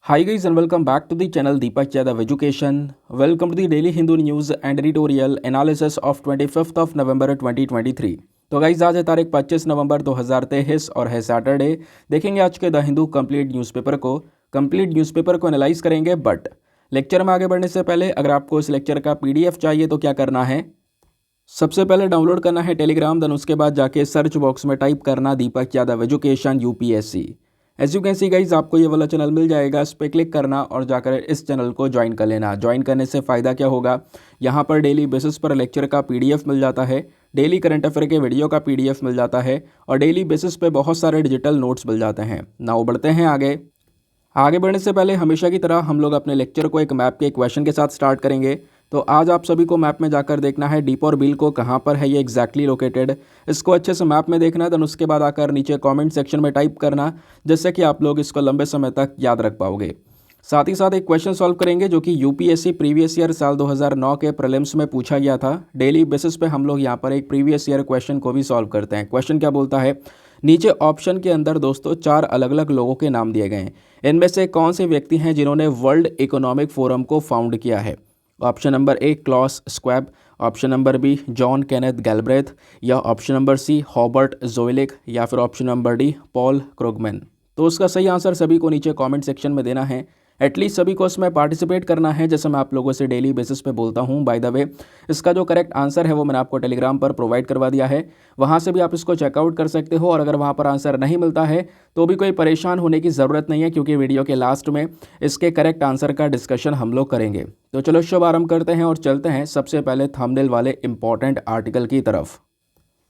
Hi guys and welcome back to the channel Deepak Yadav Education. Welcome to the daily Hindu news and editorial analysis of 25th of November 2023. तो guys आज है तारीख 25 नवंबर 2023 और है Saturday. देखेंगे आज के द हिंदू कंप्लीट न्यूज़पेपर को एनालाइज करेंगे। बट लेक्चर में आगे बढ़ने से पहले अगर आपको इस लेक्चर का पीडीएफ चाहिए तो क्या करना है, सबसे पहले डाउनलोड करना है टेलीग्राम, देन उसके बाद जाके सर्च बॉक्स में टाइप करना Deepak Yadav education UPSC. As you can see guys आपको ये वाला चैनल मिल जाएगा, इस पर क्लिक करना और जाकर इस चैनल को ज्वाइन कर लेना। ज्वाइन करने से फ़ायदा क्या होगा, यहाँ पर डेली बेसिस पर लेक्चर का पीडीएफ मिल जाता है, डेली करंट अफेयर के वीडियो का पीडीएफ मिल जाता है और डेली बेसिस पे बहुत सारे डिजिटल नोट्स मिल जाते हैं। नाउ बढ़ते हैं आगे बढ़ने से पहले हमेशा की तरह हम लोग अपने लेक्चर को एक मैप के क्वेश्चन के साथ स्टार्ट करेंगे। तो आज आप सभी को मैप में जाकर देखना है डीपर बिल को कहाँ पर है ये एग्जैक्टली लोकेटेड, इसको अच्छे से मैप में देखना है। देन उसके बाद आकर नीचे कमेंट सेक्शन में टाइप करना, जिससे कि आप लोग इसको लंबे समय तक याद रख पाओगे। साथ ही साथ एक क्वेश्चन सॉल्व करेंगे जो कि यूपीएससी प्रीवियस ईयर साल 2009 के प्रीलिम्स में पूछा गया था। डेली बेसिस पे हम लोग यहाँ पर एक प्रीवियस ईयर क्वेश्चन को भी सॉल्व करते हैं। क्वेश्चन क्या बोलता है, नीचे ऑप्शन के अंदर दोस्तों 4 अलग अलग लोगों के नाम दिए गए हैं, इनमें से कौन से व्यक्ति हैं जिन्होंने वर्ल्ड इकोनॉमिक फोरम को फाउंड किया है। Option number A Klaus Schwab, option number B John Kenneth Galbraith, या option number C Robert Zoellick, या फिर option number D Paul Krugman. तो उसका सही आंसर सभी को नीचे कमेंट सेक्शन में देना है। एटलीस्ट सभी को इसमें पार्टिसिपेट करना है, जैसे मैं आप लोगों से डेली बेसिस पे बोलता हूँ। बाय द वे इसका जो करेक्ट आंसर है वो मैंने आपको टेलीग्राम पर प्रोवाइड करवा दिया है, वहाँ से भी आप इसको चेकआउट कर सकते हो। और अगर वहाँ पर आंसर नहीं मिलता है तो भी कोई परेशान होने की ज़रूरत नहीं है, क्योंकि वीडियो के लास्ट में इसके करेक्ट आंसर का डिस्कशन हम लोग करेंगे। तो चलो शुभ आरंभ करते हैं और चलते हैं सबसे पहले थंबनेल वाले इंपॉर्टेंट आर्टिकल की तरफ।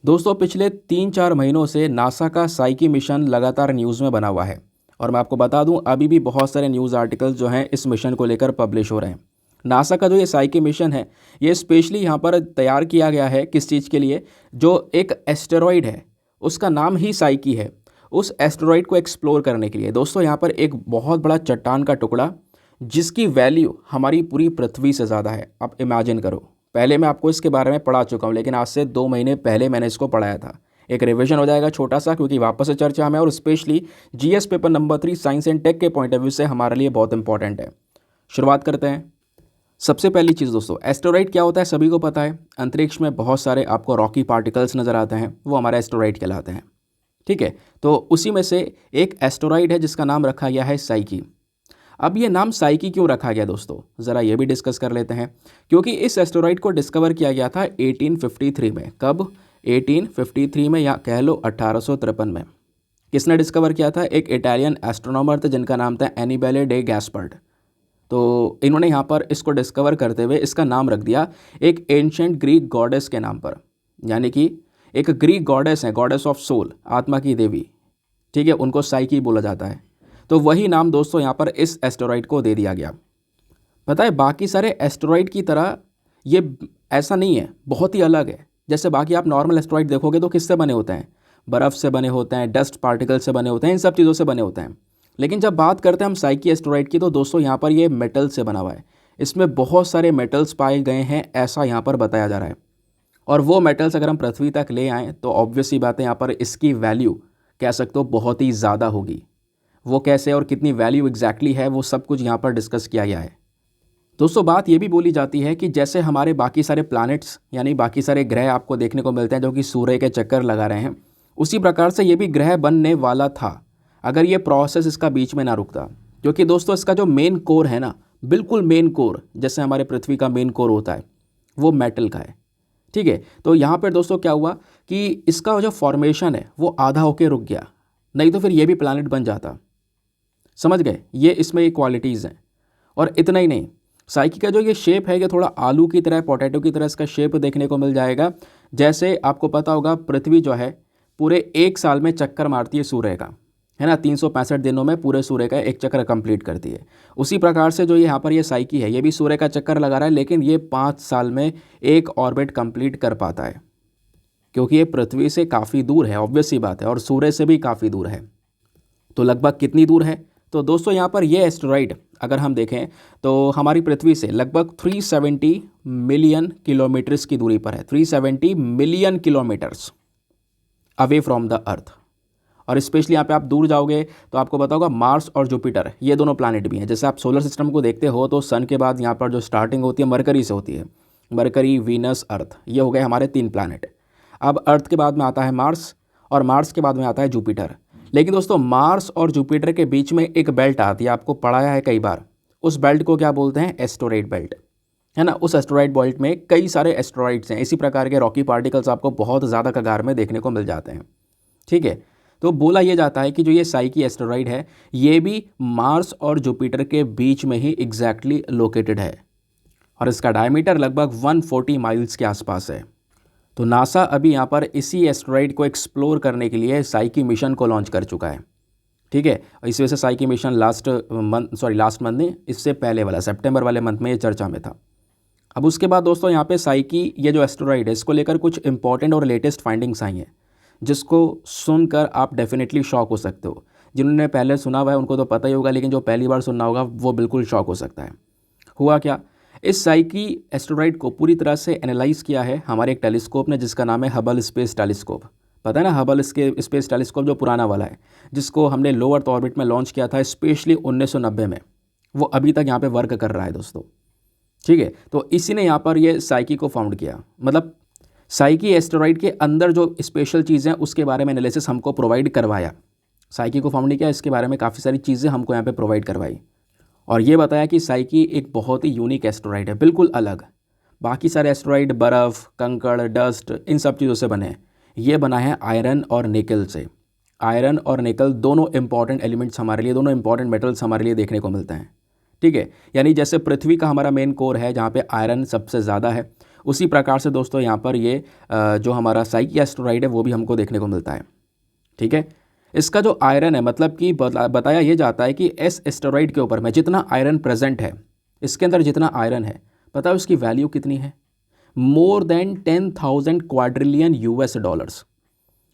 दोस्तों पिछले 3-4 महीनों से नासा का साइकी मिशन लगातार न्यूज़ में बना हुआ है और मैं आपको बता दूं अभी भी बहुत सारे न्यूज़ आर्टिकल्स जो हैं इस मिशन को लेकर पब्लिश हो रहे हैं। नासा का जो ये साइकी मिशन है ये स्पेशली यहाँ पर तैयार किया गया है किस चीज़ के लिए, जो एक एस्टेरॉयड है उसका नाम ही साइकी है, उस एस्टेरॉयड को एक्सप्लोर करने के लिए। दोस्तों यहाँ पर एक बहुत बड़ा चट्टान का टुकड़ा जिसकी वैल्यू हमारी पूरी पृथ्वी से ज़्यादा है, आप इमेजिन करो। पहले मैं आपको इसके बारे में पढ़ा चुका हूँ, लेकिन आज से 2 महीने पहले मैंने इसको पढ़ाया था। एक रिवीजन हो जाएगा छोटा सा, क्योंकि वापस से चर्चा में और specially GS paper number 3 science and tech के पॉइंट ऑफ व्यू से हमारे लिए बहुत इंपॉर्टेंट है। शुरुआत करते हैं। सबसे पहली चीज़ दोस्तों, एस्टेरॉयड क्या होता है सभी को पता है। अंतरिक्ष में बहुत सारे आपको रॉकी पार्टिकल्स नज़र आते हैं, वो हमारे एस्टेरॉयड कहलाते हैं। ठीक है, तो उसी में से एक एस्टेरॉयड है जिसका नाम रखा गया है साइकी। अब ये नाम साइकी क्यों रखा गया दोस्तों, ज़रा ये भी डिस्कस कर लेते हैं। क्योंकि इस एस्टेरॉयड को डिस्कवर किया गया था 1853 में। कब? 1853 में, या कह लो 1853 में। किसने डिस्कवर किया था? एक इटालियन एस्ट्रोनॉमर थे जिनका नाम था एनिबेले डे गैस्पर्ड। तो इन्होंने यहाँ पर इसको डिस्कवर करते हुए इसका नाम रख दिया एक एंशिएंट ग्रीक गॉडेस के नाम पर, यानी कि एक ग्रीक गॉडेस है, गॉडेस ऑफ सोल, आत्मा की देवी। ठीक है, उनको साइकी बोला जाता है। तो वही नाम दोस्तों यहाँ पर इस एस्टेरॉयड को दे दिया गया। पता है बाकी सारे एस्टेरॉयड की तरह ये ऐसा नहीं है, बहुत ही अलग है। जैसे बाकी आप नॉर्मल एस्टेरॉयड देखोगे तो किससे बने होते हैं, बर्फ़ से बने होते हैं, डस्ट पार्टिकल से बने होते हैं, इन सब चीज़ों से बने होते हैं। लेकिन जब बात करते हैं हम साइकी एस्टेरॉयड की, तो दोस्तों यहाँ पर ये मेटल से बना हुआ है। इसमें बहुत सारे मेटल्स पाए गए हैं, ऐसा यहाँ पर बताया जा रहा है। और वो मेटल्स अगर हम पृथ्वी तक ले आएँ तो ऑब्वियस सी बात है, यहाँ पर इसकी वैल्यू कह सकते हो बहुत ही ज़्यादा होगी। वो कैसे और कितनी वैल्यू एग्जैक्टली है वो सब कुछ यहाँ पर डिस्कस किया गया है। दोस्तों बात ये भी बोली जाती है कि जैसे हमारे बाकी सारे प्लैनेट्स यानी बाकी सारे ग्रह आपको देखने को मिलते हैं जो कि सूर्य के चक्कर लगा रहे हैं, उसी प्रकार से ये भी ग्रह बनने वाला था अगर ये प्रोसेस इसका बीच में ना रुकता। क्योंकि दोस्तों इसका जो मेन कोर है ना, बिल्कुल मेन कोर जैसे हमारे पृथ्वी का मेन कोर होता है, वो मेटल का है। ठीक है, तो यहाँ पर दोस्तों क्या हुआ कि इसका जो फॉर्मेशन है वो आधा होके रुक गया, नहीं तो फिर ये भी प्लैनेट बन जाता। समझ गए, ये इसमें ये क्वालिटीज़ हैं। और इतना ही नहीं, साइकी का जो ये शेप है ये थोड़ा आलू की तरह, पोटैटो की तरह इसका शेप देखने को मिल जाएगा। जैसे आपको पता होगा पृथ्वी जो है पूरे 1 साल में चक्कर मारती है सूर्य का, है ना, 365 दिनों में पूरे सूर्य का एक चक्कर कंप्लीट करती है। उसी प्रकार से जो यहाँ पर ये साइकी है ये भी सूर्य का चक्कर लगा रहा है, लेकिन ये 5 साल में एक ऑर्बिट कंप्लीट कर पाता है, क्योंकि ये पृथ्वी से काफ़ी दूर है, ऑब्वियस सी बात है, और सूर्य से भी काफ़ी दूर है। तो लगभग कितनी दूर है, तो दोस्तों यहाँ पर ये एस्टेरॉयड अगर हम देखें तो हमारी पृथ्वी से लगभग 370 मिलियन किलोमीटर्स की दूरी पर है। 370 million kilometres away from the earth. और स्पेशली यहाँ पे आप दूर जाओगे तो आपको पता होगा मार्स और जुपिटर ये दोनों प्लैनेट भी हैं। जैसे आप सोलर सिस्टम को देखते हो तो सन के बाद यहाँ पर जो स्टार्टिंग होती है मरकरी से होती है, मरकरी, वीनस, अर्थ, ये हो गए हमारे 3 प्लैनेट। अब अर्थ के बाद में आता है मार्स और मार्स के बाद में आता है जुपिटर। लेकिन दोस्तों मार्स और जुपिटर के बीच में एक बेल्ट आती है, आपको पढ़ाया है कई बार। उस बेल्ट को क्या बोलते हैं? एस्टेरॉयड बेल्ट, है ना। उस एस्टेरॉयड बेल्ट में कई सारे एस्टेरॉयड्स हैं, इसी प्रकार के रॉकी पार्टिकल्स आपको बहुत ज़्यादा कगार में देखने को मिल जाते हैं, ठीक है। तो बोला यह जाता है कि जो ये साइकी एस्टेरॉयड है ये भी मार्स और जुपिटर के बीच में ही एग्जैक्टली लोकेटेड है और इसका डायमीटर लगभग 140 माइल्स के आसपास है। तो नासा अभी यहाँ पर इसी एस्टेरॉयड को एक्सप्लोर करने के लिए साइकी मिशन को लॉन्च कर चुका है, ठीक है। इस वजह से साइकी मिशन लास्ट मंथ नहीं, इससे पहले वाला सितंबर वाले मंथ में ये चर्चा में था। अब उसके बाद दोस्तों यहाँ पे साइकी ये जो एस्टेरॉयड है इसको लेकर कुछ इंपॉर्टेंट और लेटेस्ट फाइंडिंग्स आई हैं जिसको सुनकर आप डेफिनेटली शॉक हो सकते हो। जिन्होंने पहले सुना हुआ है उनको तो पता ही होगा, लेकिन जो पहली बार सुनना होगा वो बिल्कुल शॉक हो सकता है। हुआ क्या, इस साइकी एस्टेरॉयड को पूरी तरह से एनालाइज किया है हमारे एक टेलीस्कोप ने जिसका नाम है हबल स्पेस टेलीस्कोप। पता है ना, हबल स्पेस टेलीस्कोप जो पुराना वाला है, जिसको हमने लो अर्थ ऑर्बिट में लॉन्च किया था स्पेशली 1990 में, वो अभी तक यहाँ पे वर्क कर रहा है दोस्तों, ठीक है। तो इसी ने यहाँ पर ये साइकी को फाउंड किया, मतलब साइकी एस्टेरॉयड के अंदर जो स्पेशल चीज़ें हैं उसके बारे में एनालिसिस हमको प्रोवाइड करवाया। साइकी को फाउंड किया, इसके बारे में काफ़ी सारी चीज़ें हमको यहाँ पे प्रोवाइड करवाई और ये बताया कि साइकी एक बहुत ही यूनिक एस्टेरॉयड है, बिल्कुल अलग। बाकी सारे एस्टेरॉयड बर्फ़, कंकड़, डस्ट, इन सब चीज़ों से बने हैं, ये बना है आयरन और निकल से। आयरन और निकल दोनों इंपॉर्टेंट एलिमेंट्स हमारे लिए, दोनों इंपॉर्टेंट मेटल्स हमारे लिए देखने को मिलते हैं, ठीक है। यानी जैसे पृथ्वी का हमारा मेन कोर है जहाँ पे आयरन सबसे ज़्यादा है, उसी प्रकार से दोस्तों यहाँ पर ये जो हमारा साइकी एस्टेरॉयड है वो भी हमको देखने को मिलता है, ठीक है। इसका जो आयरन है, मतलब कि बताया ये जाता है कि इस एस्टेरॉयड के ऊपर में जितना आयरन प्रेजेंट है, इसके अंदर जितना आयरन है, पता है उसकी वैल्यू कितनी है? More than 10,000 quadrillion US dollars.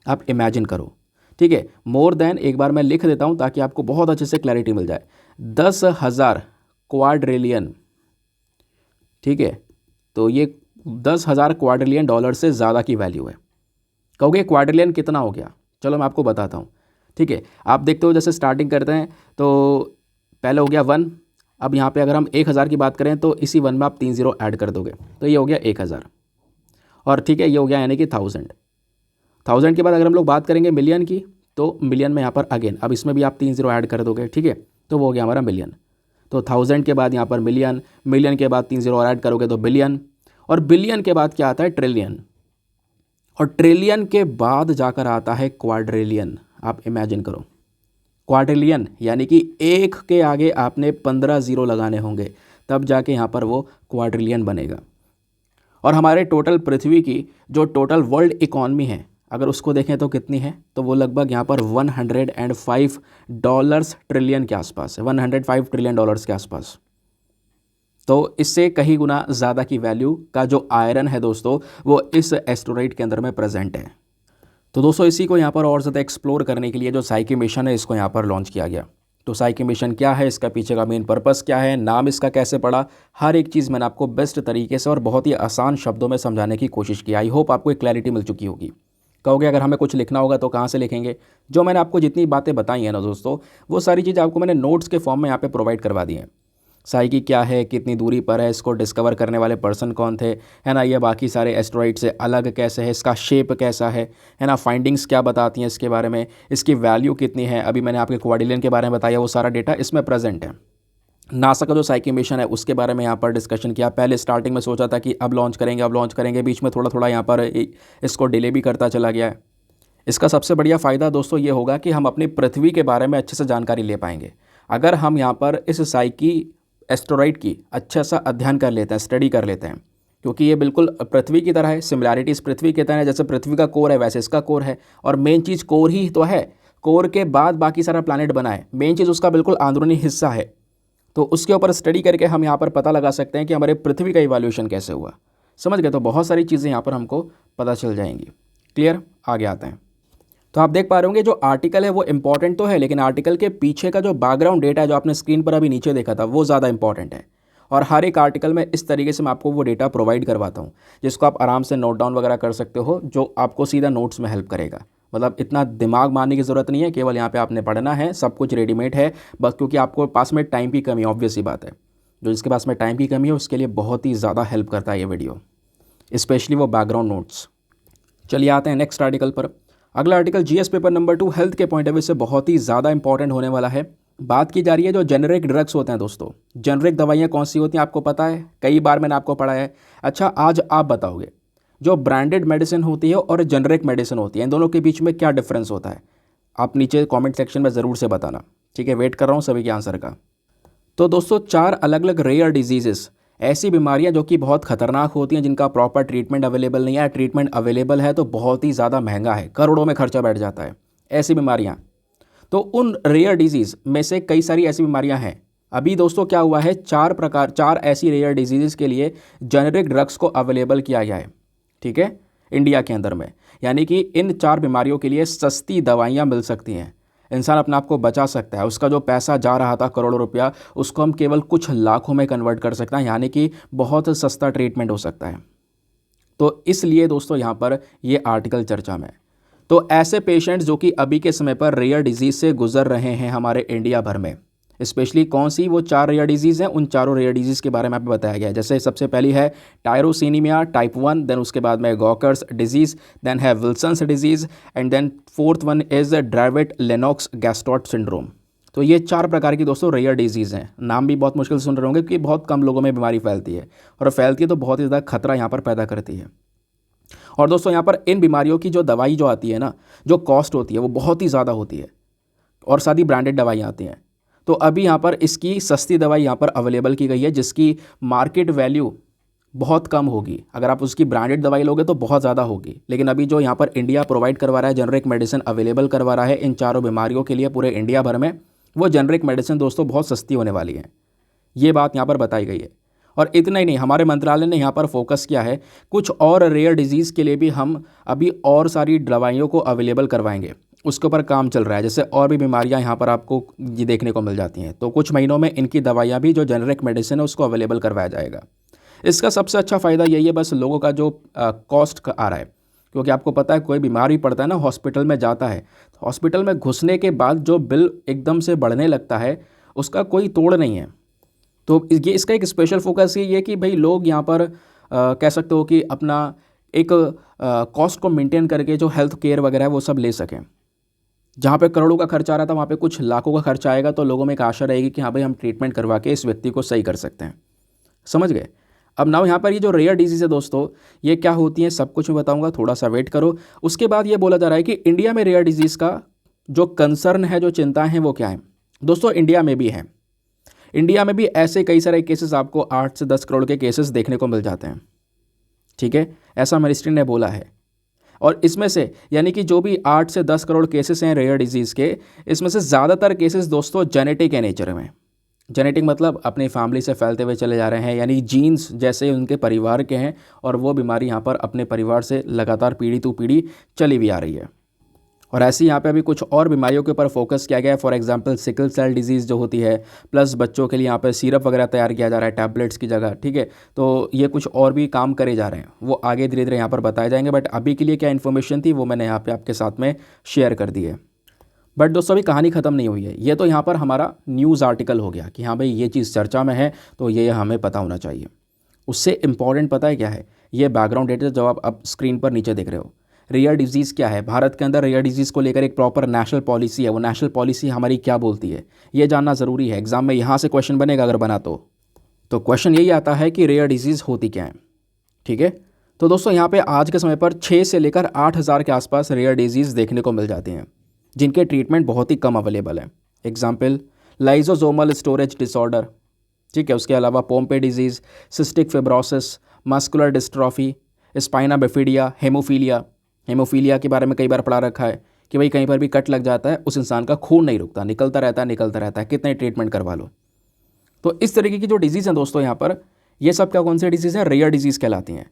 आप इमेजिन करो, ठीक है। मोर देन, एक बार मैं लिख देता हूँ ताकि आपको बहुत अच्छे से क्लैरिटी मिल जाए, 10,000 क्वाड्रिलियन, ठीक है। तो ये 10,000 क्वाड्रिलियन डॉलर से ज़्यादा की वैल्यू है। कहोगे क्वाड्रिलियन कितना हो गया? चलो मैं आपको बताता हूँ, ठीक है। आप देखते हो जैसे स्टार्टिंग करते हैं तो पहले हो गया 1, अब यहाँ पे अगर हम 1,000 की बात करें तो इसी 1 में आप 3 0 ऐड कर दोगे तो ये हो गया 1,000, और ठीक है ये हो गया यानी कि 1000 के बाद अगर हम लोग बात करेंगे मिलियन की तो मिलियन में यहाँ पर अगेन अब इसमें भी आप 3 0 ऐड कर दोगे, ठीक है, तो वो हो गया हमारा मिलियन। तो 1000 के बाद यहाँ पर मिलियन, मिलियन के बाद 3 0 और ऐड करोगे तो बिलियन, और बिलियन के बाद क्या आता है? ट्रिलियन, और ट्रिलियन के बाद जाकर आता है क्वाड्रिलियन। आप इमेजिन करो, क्वाड्रिलियन यानी कि एक के आगे आपने 15 0 लगाने होंगे तब जाके यहाँ पर वो क्वाड्रिलियन बनेगा। और हमारे टोटल पृथ्वी की जो टोटल वर्ल्ड इकॉनमी है अगर उसको देखें तो कितनी है? तो वो लगभग यहाँ पर $105 ट्रिलियन के आसपास है, $105 ट्रिलियन के आसपास। तो इससे कहीं गुना ज़्यादा की वैल्यू का जो आयरन है दोस्तों वो इस एस्टेरॉयड के अंदर में प्रेजेंट है। तो दोस्तों इसी को यहाँ पर और ज़्यादा एक्सप्लोर करने के लिए जो साइकी मिशन है इसको यहाँ पर लॉन्च किया गया। तो साइकी मिशन क्या है, इसका पीछे का मेन पर्पस क्या है, नाम इसका कैसे पड़ा, हर एक चीज़ मैंने आपको बेस्ट तरीके से और बहुत ही आसान शब्दों में समझाने की कोशिश की। आई होप आपको एक क्लैरिटी मिल चुकी होगी। कहोगे अगर हमें कुछ लिखना होगा तो कहाँ से लिखेंगे? जो मैंने आपको जितनी बातें बताई हैं ना दोस्तों वो सारी चीज़ आपको मैंने नोट्स के फॉर्म में यहाँ पे प्रोवाइड करवा दी हैं। साइकी क्या है, कितनी दूरी पर है, इसको डिस्कवर करने वाले पर्सन कौन थे, है ना, ये बाकी सारे एस्टेरॉयड से अलग कैसे है, इसका शेप कैसा है ना, फाइंडिंग्स क्या बताती हैं इसके बारे में, इसकी वैल्यू कितनी है, अभी मैंने आपके क्वाड्रिलियन के बारे में बताया, वो सारा डेटा इसमें प्रेजेंट है। नासा का जो साइकी मिशन है उसके बारे में यहाँ पर डिस्कशन किया। पहले स्टार्टिंग में सोचा था कि अब लॉन्च करेंगे, बीच में थोड़ा थोड़ा यहाँ पर इसको डिले भी करता चला गया है। इसका सबसे बढ़िया फ़ायदा दोस्तों ये होगा कि हम अपनी पृथ्वी के बारे में अच्छे से जानकारी ले पाएंगे अगर हम यहाँ पर इस साइकी एस्टेरॉयड की अच्छा सा अध्ययन कर लेते हैं, स्टडी कर लेते हैं, क्योंकि ये बिल्कुल पृथ्वी की तरह है, सिमिलैरिटीज़ पृथ्वी की तरह है। जैसे पृथ्वी का कोर है वैसे इसका कोर है, और मेन चीज़ कोर ही तो है, कोर के बाद बाकी सारा प्लैनेट बना है, मेन चीज़ उसका बिल्कुल अंदरूनी हिस्सा है। तो उसके ऊपर स्टडी करके हम यहाँ पर पता लगा सकते हैं कि हमारे पृथ्वी का इवोल्यूशन कैसे हुआ। समझ गए? तो बहुत सारी चीज़ें यहाँ पर हमको पता चल जाएंगी। क्लियर? आगे आते हैं। तो आप देख पा रहे होंगे जो आर्टिकल है वो इंपॉर्टेंट तो है, लेकिन आर्टिकल के पीछे का जो बैकग्राउंड डेटा है जो आपने स्क्रीन पर अभी नीचे देखा था वो ज़्यादा इंपॉर्टेंट है। और हर एक आर्टिकल में इस तरीके से मैं आपको वो डेटा प्रोवाइड करवाता हूँ जिसको आप आराम से नोट डाउन वगैरह कर सकते हो, जो आपको सीधा नोट्स में हेल्प करेगा। मतलब इतना दिमाग मारने की ज़रूरत नहीं है, केवल यहाँ पे आपने पढ़ना है, सब कुछ रेडीमेड है बस, क्योंकि आपको पास में टाइम की कमी है, ऑब्वियस सी बात है। जो जिसके पास में टाइम की कमी है उसके लिए बहुत ही ज़्यादा हेल्प करता है ये वीडियो, स्पेशली वो बैकग्राउंड नोट्स। चलिए आते हैं नेक्स्ट आर्टिकल पर। अगला article GS paper number 2 health के पॉइंट ऑफ व्यू से बहुत ही ज़्यादा इंपॉर्टेंट होने वाला है। बात की जा रही है जो जेनरिक ड्रग्स होते हैं दोस्तों। जेनरिक दवाइयाँ कौन सी होती हैं आपको पता है, कई बार मैंने आपको पढ़ाया है। अच्छा, आज आप बताओगे जो ब्रांडेड मेडिसिन होती है और जेनरिक मेडिसिन होती है, इन दोनों के बीच में क्या डिफरेंस होता है? आप नीचे कमेंट सेक्शन में ज़रूर से बताना, ठीक है? वेट कर रहा हूँ सभी के आंसर का। तो दोस्तों 4 अलग अलग रेयर डिजीज़ेस, ऐसी बीमारियां जो कि बहुत खतरनाक होती हैं, जिनका प्रॉपर ट्रीटमेंट अवेलेबल नहीं है, ट्रीटमेंट अवेलेबल है तो बहुत ही ज़्यादा महंगा है, करोड़ों में खर्चा बैठ जाता है, ऐसी बीमारियां। तो उन रेयर डिजीज़ में से कई सारी ऐसी बीमारियां हैं। अभी दोस्तों क्या हुआ है, 4 ऐसी रेयर डिजीज़ के लिए जेनेरिक ड्रग्स को अवेलेबल किया गया है, ठीक है, इंडिया के अंदर में। यानी कि इन 4 बीमारियों के लिए सस्ती दवाइयाँ मिल सकती हैं, इंसान अपने आप को बचा सकता है। उसका जो पैसा जा रहा था करोड़ों रुपया, उसको हम केवल कुछ लाखों में कन्वर्ट कर सकते हैं, यानी कि बहुत सस्ता ट्रीटमेंट हो सकता है। तो इसलिए दोस्तों यहाँ पर ये आर्टिकल चर्चा में। तो ऐसे पेशेंट्स जो कि अभी के समय पर रेयर डिजीज़ से गुजर रहे हैं हमारे इंडिया भर में, स्पेशली कौन सी वो 4 रेयर डिजीज़ हैं, उन चारों रेयर डिजीज़ के बारे में आपको बताया गया है। जैसे सबसे पहली है टायरोसिनीमिया टाइप 1, देन उसके बाद में गॉकर्स डिजीज़, देन है Wilson's disease, and then fourth one is Dravet Lennox Gastaut syndrome. तो ये 4 प्रकार की दोस्तों रेयर डिजीज़ हैं। नाम भी बहुत मुश्किल से सुन रहे होंगे क्योंकि बहुत कम लोगों में बीमारी फैलती है, और फैलती है तो बहुत ही ज़्यादा खतरा यहाँ पर पैदा करती है। और दोस्तों यहाँ पर इन बीमारियों की जो दवाई जो आती है ना, जो कॉस्ट होती है वो बहुत ही ज़्यादा होती है, और साथ ही ब्रांडेड दवाइयाँ आती हैं। तो अभी यहाँ पर इसकी सस्ती दवाई यहाँ पर अवेलेबल की गई है, जिसकी मार्केट वैल्यू बहुत कम होगी। अगर आप उसकी ब्रांडेड दवाई लोगे तो बहुत ज़्यादा होगी, लेकिन अभी जो यहाँ पर इंडिया प्रोवाइड करवा रहा है, जेनरिक मेडिसिन अवेलेबल करवा रहा है इन 4 बीमारियों के लिए पूरे इंडिया भर में, वो जेनरिक मेडिसिन दोस्तों बहुत सस्ती होने वाली है। ये बात यहाँ पर बताई गई है। और इतना ही नहीं, हमारे मंत्रालय ने यहाँ पर फोकस किया है, कुछ और रेयर डिजीज़ के लिए भी हम अभी और सारी दवाइयों को अवेलेबल करवाएंगे, उसके ऊपर काम चल रहा है। जैसे और भी बीमारियां यहाँ पर आपको ये देखने को मिल जाती हैं, तो कुछ महीनों में इनकी दवाइयाँ भी जो जेनरिक मेडिसिन है उसको अवेलेबल करवाया जाएगा। इसका सबसे अच्छा फ़ायदा यही है, बस लोगों का जो कॉस्ट आ रहा है, क्योंकि आपको पता है कोई बीमारी पड़ता है ना, हॉस्पिटल में जाता है, तो हॉस्पिटल में घुसने के बाद जो बिल एकदम से बढ़ने लगता है उसका कोई तोड़ नहीं है। तो ये इसका एक स्पेशल फोकस ये है कि भाई लोग यहाँ पर कह सकते हो कि अपना एक कॉस्ट को मेंटेन करके जो हेल्थ केयर वगैरह है वो सब ले सकें। जहाँ पे करोड़ों का खर्चा आ रहा था वहाँ पे कुछ लाखों का खर्चा आएगा, तो लोगों में एक आशा रहेगी कि हाँ भाई हम ट्रीटमेंट करवा के इस व्यक्ति को सही कर सकते हैं। समझ गए? अब नाउ यहाँ पर ये जो रेयर डिजीज़ है दोस्तों, ये क्या होती हैं सब कुछ मैं बताऊँगा, थोड़ा सा वेट करो। उसके बाद ये बोला जा रहा है कि इंडिया में रेयर डिजीज़ का जो कंसर्न है, जो चिंताएँ हैं वो क्या है दोस्तों, इंडिया में भी हैं। इंडिया में भी ऐसे कई सारे केसेस आपको 8 से 10 करोड़ के केसेस देखने को मिल जाते हैं, ठीक है, ऐसा मिनिस्ट्री ने बोला है। और इसमें से यानी कि जो भी 8 से 10 करोड़ केसेस हैं रेयर डिजीज़ के, इसमें से ज़्यादातर केसेस दोस्तों जेनेटिक है नेचर में। जेनेटिक मतलब अपनी फैमिली से फैलते हुए चले जा रहे हैं, यानी जीन्स जैसे उनके परिवार के हैं, और वो बीमारी यहाँ पर अपने परिवार से लगातार पीढ़ी टू पीढ़ी चली भी आ रही है। और ऐसे यहाँ पे अभी कुछ और बीमारियों के ऊपर फोकस किया गया है, for example sickle cell disease जो होती है, प्लस बच्चों के लिए यहाँ पे सिरप वगैरह तैयार किया जा रहा है टैबलेट्स की जगह, ठीक है। तो ये कुछ और भी काम करे जा रहे हैं, वो आगे धीरे धीरे यहाँ पर बताए जाएंगे, बट अभी के लिए क्या इन्फॉर्मेशन थी वो मैंने यहाँ पे आपके साथ में शेयर कर दी है। बट दोस्तों अभी कहानी ख़त्म नहीं हुई है, ये तो यहाँ पर हमारा न्यूज़ आर्टिकल हो गया कि हाँ भाई ये चीज़ चर्चा में है तो ये हमें पता होना चाहिए। उससे इम्पॉर्टेंट पता है क्या है, ये बैकग्राउंड डेटा जो आप अब स्क्रीन पर नीचे देख रहे हो। रेयर डिजीज़ क्या है, भारत के अंदर रेयर डिजीज़ को लेकर एक प्रॉपर नेशनल पॉलिसी है, वो नेशनल पॉलिसी हमारी क्या बोलती है ये जानना ज़रूरी है। एग्जाम में यहाँ से क्वेश्चन बनेगा, अगर बना तो क्वेश्चन यही आता है कि रेयर डिजीज़ होती क्या है, ठीक है। तो दोस्तों यहाँ पे आज के समय पर 6 से लेकर 8,000 के आसपास रेयर डिजीज़ देखने को मिल जाती हैं, जिनके ट्रीटमेंट बहुत ही कम अवेलेबल है। एग्जाम्पल लाइजोसोमल स्टोरेज डिसऑर्डर, ठीक है, उसके अलावा Pompe disease, cystic fibrosis, muscular dystrophy, spina bifida, haemophilia के बारे में कई बार पढ़ा रखा है कि भाई कहीं पर भी कट लग जाता है उस इंसान का खून नहीं रुकता, निकलता रहता है, कितने ट्रीटमेंट करवा लो। तो इस तरीके की जो डिजीज़ हैं दोस्तों यहाँ पर, ये सब क्या कौन सी डिजीज़ हैं, रेयर डिजीज़ कहलाती हैं।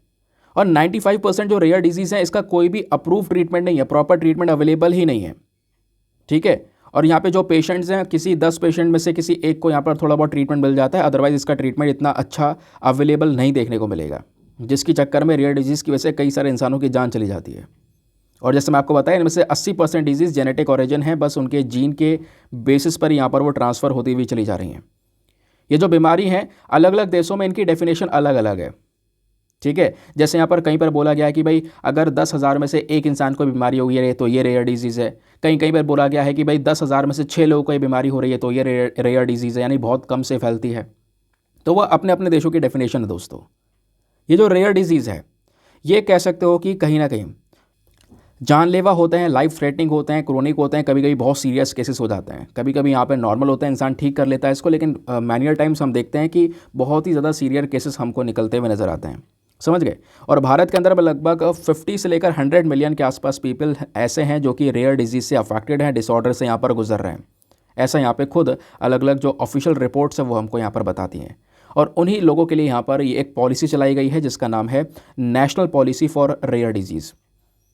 और 95% जो रेयर डिजीज़ हैं इसका कोई भी अप्रूव ट्रीटमेंट नहीं है, प्रॉपर ट्रीटमेंट अवेलेबल ही नहीं है, ठीक है। और यहाँ पे जो पेशेंट्स हैं, किसी 10 पेशेंट में से किसी एक को यहाँ पर थोड़ा बहुत ट्रीटमेंट मिल जाता है, अदरवाइज़ इसका ट्रीटमेंट इतना अच्छा अवेलेबल नहीं देखने को मिलेगा, जिसके चक्कर में रेयर डिजीज़ की वजह से कई सारे इंसानों की जान चली जाती है। और जैसे मैं आपको बताया इनमें से 80% डिजीज़ जेनेटिक ओरिजिन है, बस उनके जीन के बेसिस पर यहाँ पर वो ट्रांसफ़र होती हुई चली जा रही हैं। ये जो बीमारी हैं अलग अलग देशों में इनकी डेफिनेशन अलग अलग है, ठीक है। जैसे यहाँ पर कहीं पर बोला गया है कि भाई अगर 10,000 में से एक इंसान को बीमारी हो गई है तो ये रेयर डिजीज़ है। कहीं कहीं पर बोला गया है कि भाई 10,000 में से 6 लोगों को ये बीमारी हो रही है तो ये रेयर डिजीज़ है, यानी बहुत कम से फैलती है। तो वह अपने अपने देशों की डेफिनेशन है दोस्तों। ये जो रेयर डिजीज़ है ये कह सकते हो कि कहीं ना कहीं जानलेवा होते हैं, लाइफ थ्रेटनिंग होते हैं, क्रोनिक होते हैं, कभी कभी बहुत सीरियस केसेस हो जाते हैं। कभी कभी यहाँ पे नॉर्मल होता है, इंसान ठीक कर लेता है इसको, लेकिन मैनुअल टाइम्स हम देखते हैं कि बहुत ही ज़्यादा सीरियस केसेस हमको निकलते हुए नज़र आते हैं, समझ गए। और भारत के अंदर लगभग 50 से लेकर 100 मिलियन के आसपास पीपल ऐसे हैं जो कि रेयर डिजीज़ से अफेक्टेड हैं, डिसऑर्डर से यहाँ पर गुजर रहे हैं। ऐसा यहाँ पे खुद अलग अलग जो ऑफिशियल रिपोर्ट्स हैं वो हमको यहाँ पर बताती हैं। और उन्हीं लोगों के लिए यहाँ पर ये एक पॉलिसी चलाई गई है जिसका नाम है national policy for rare disease,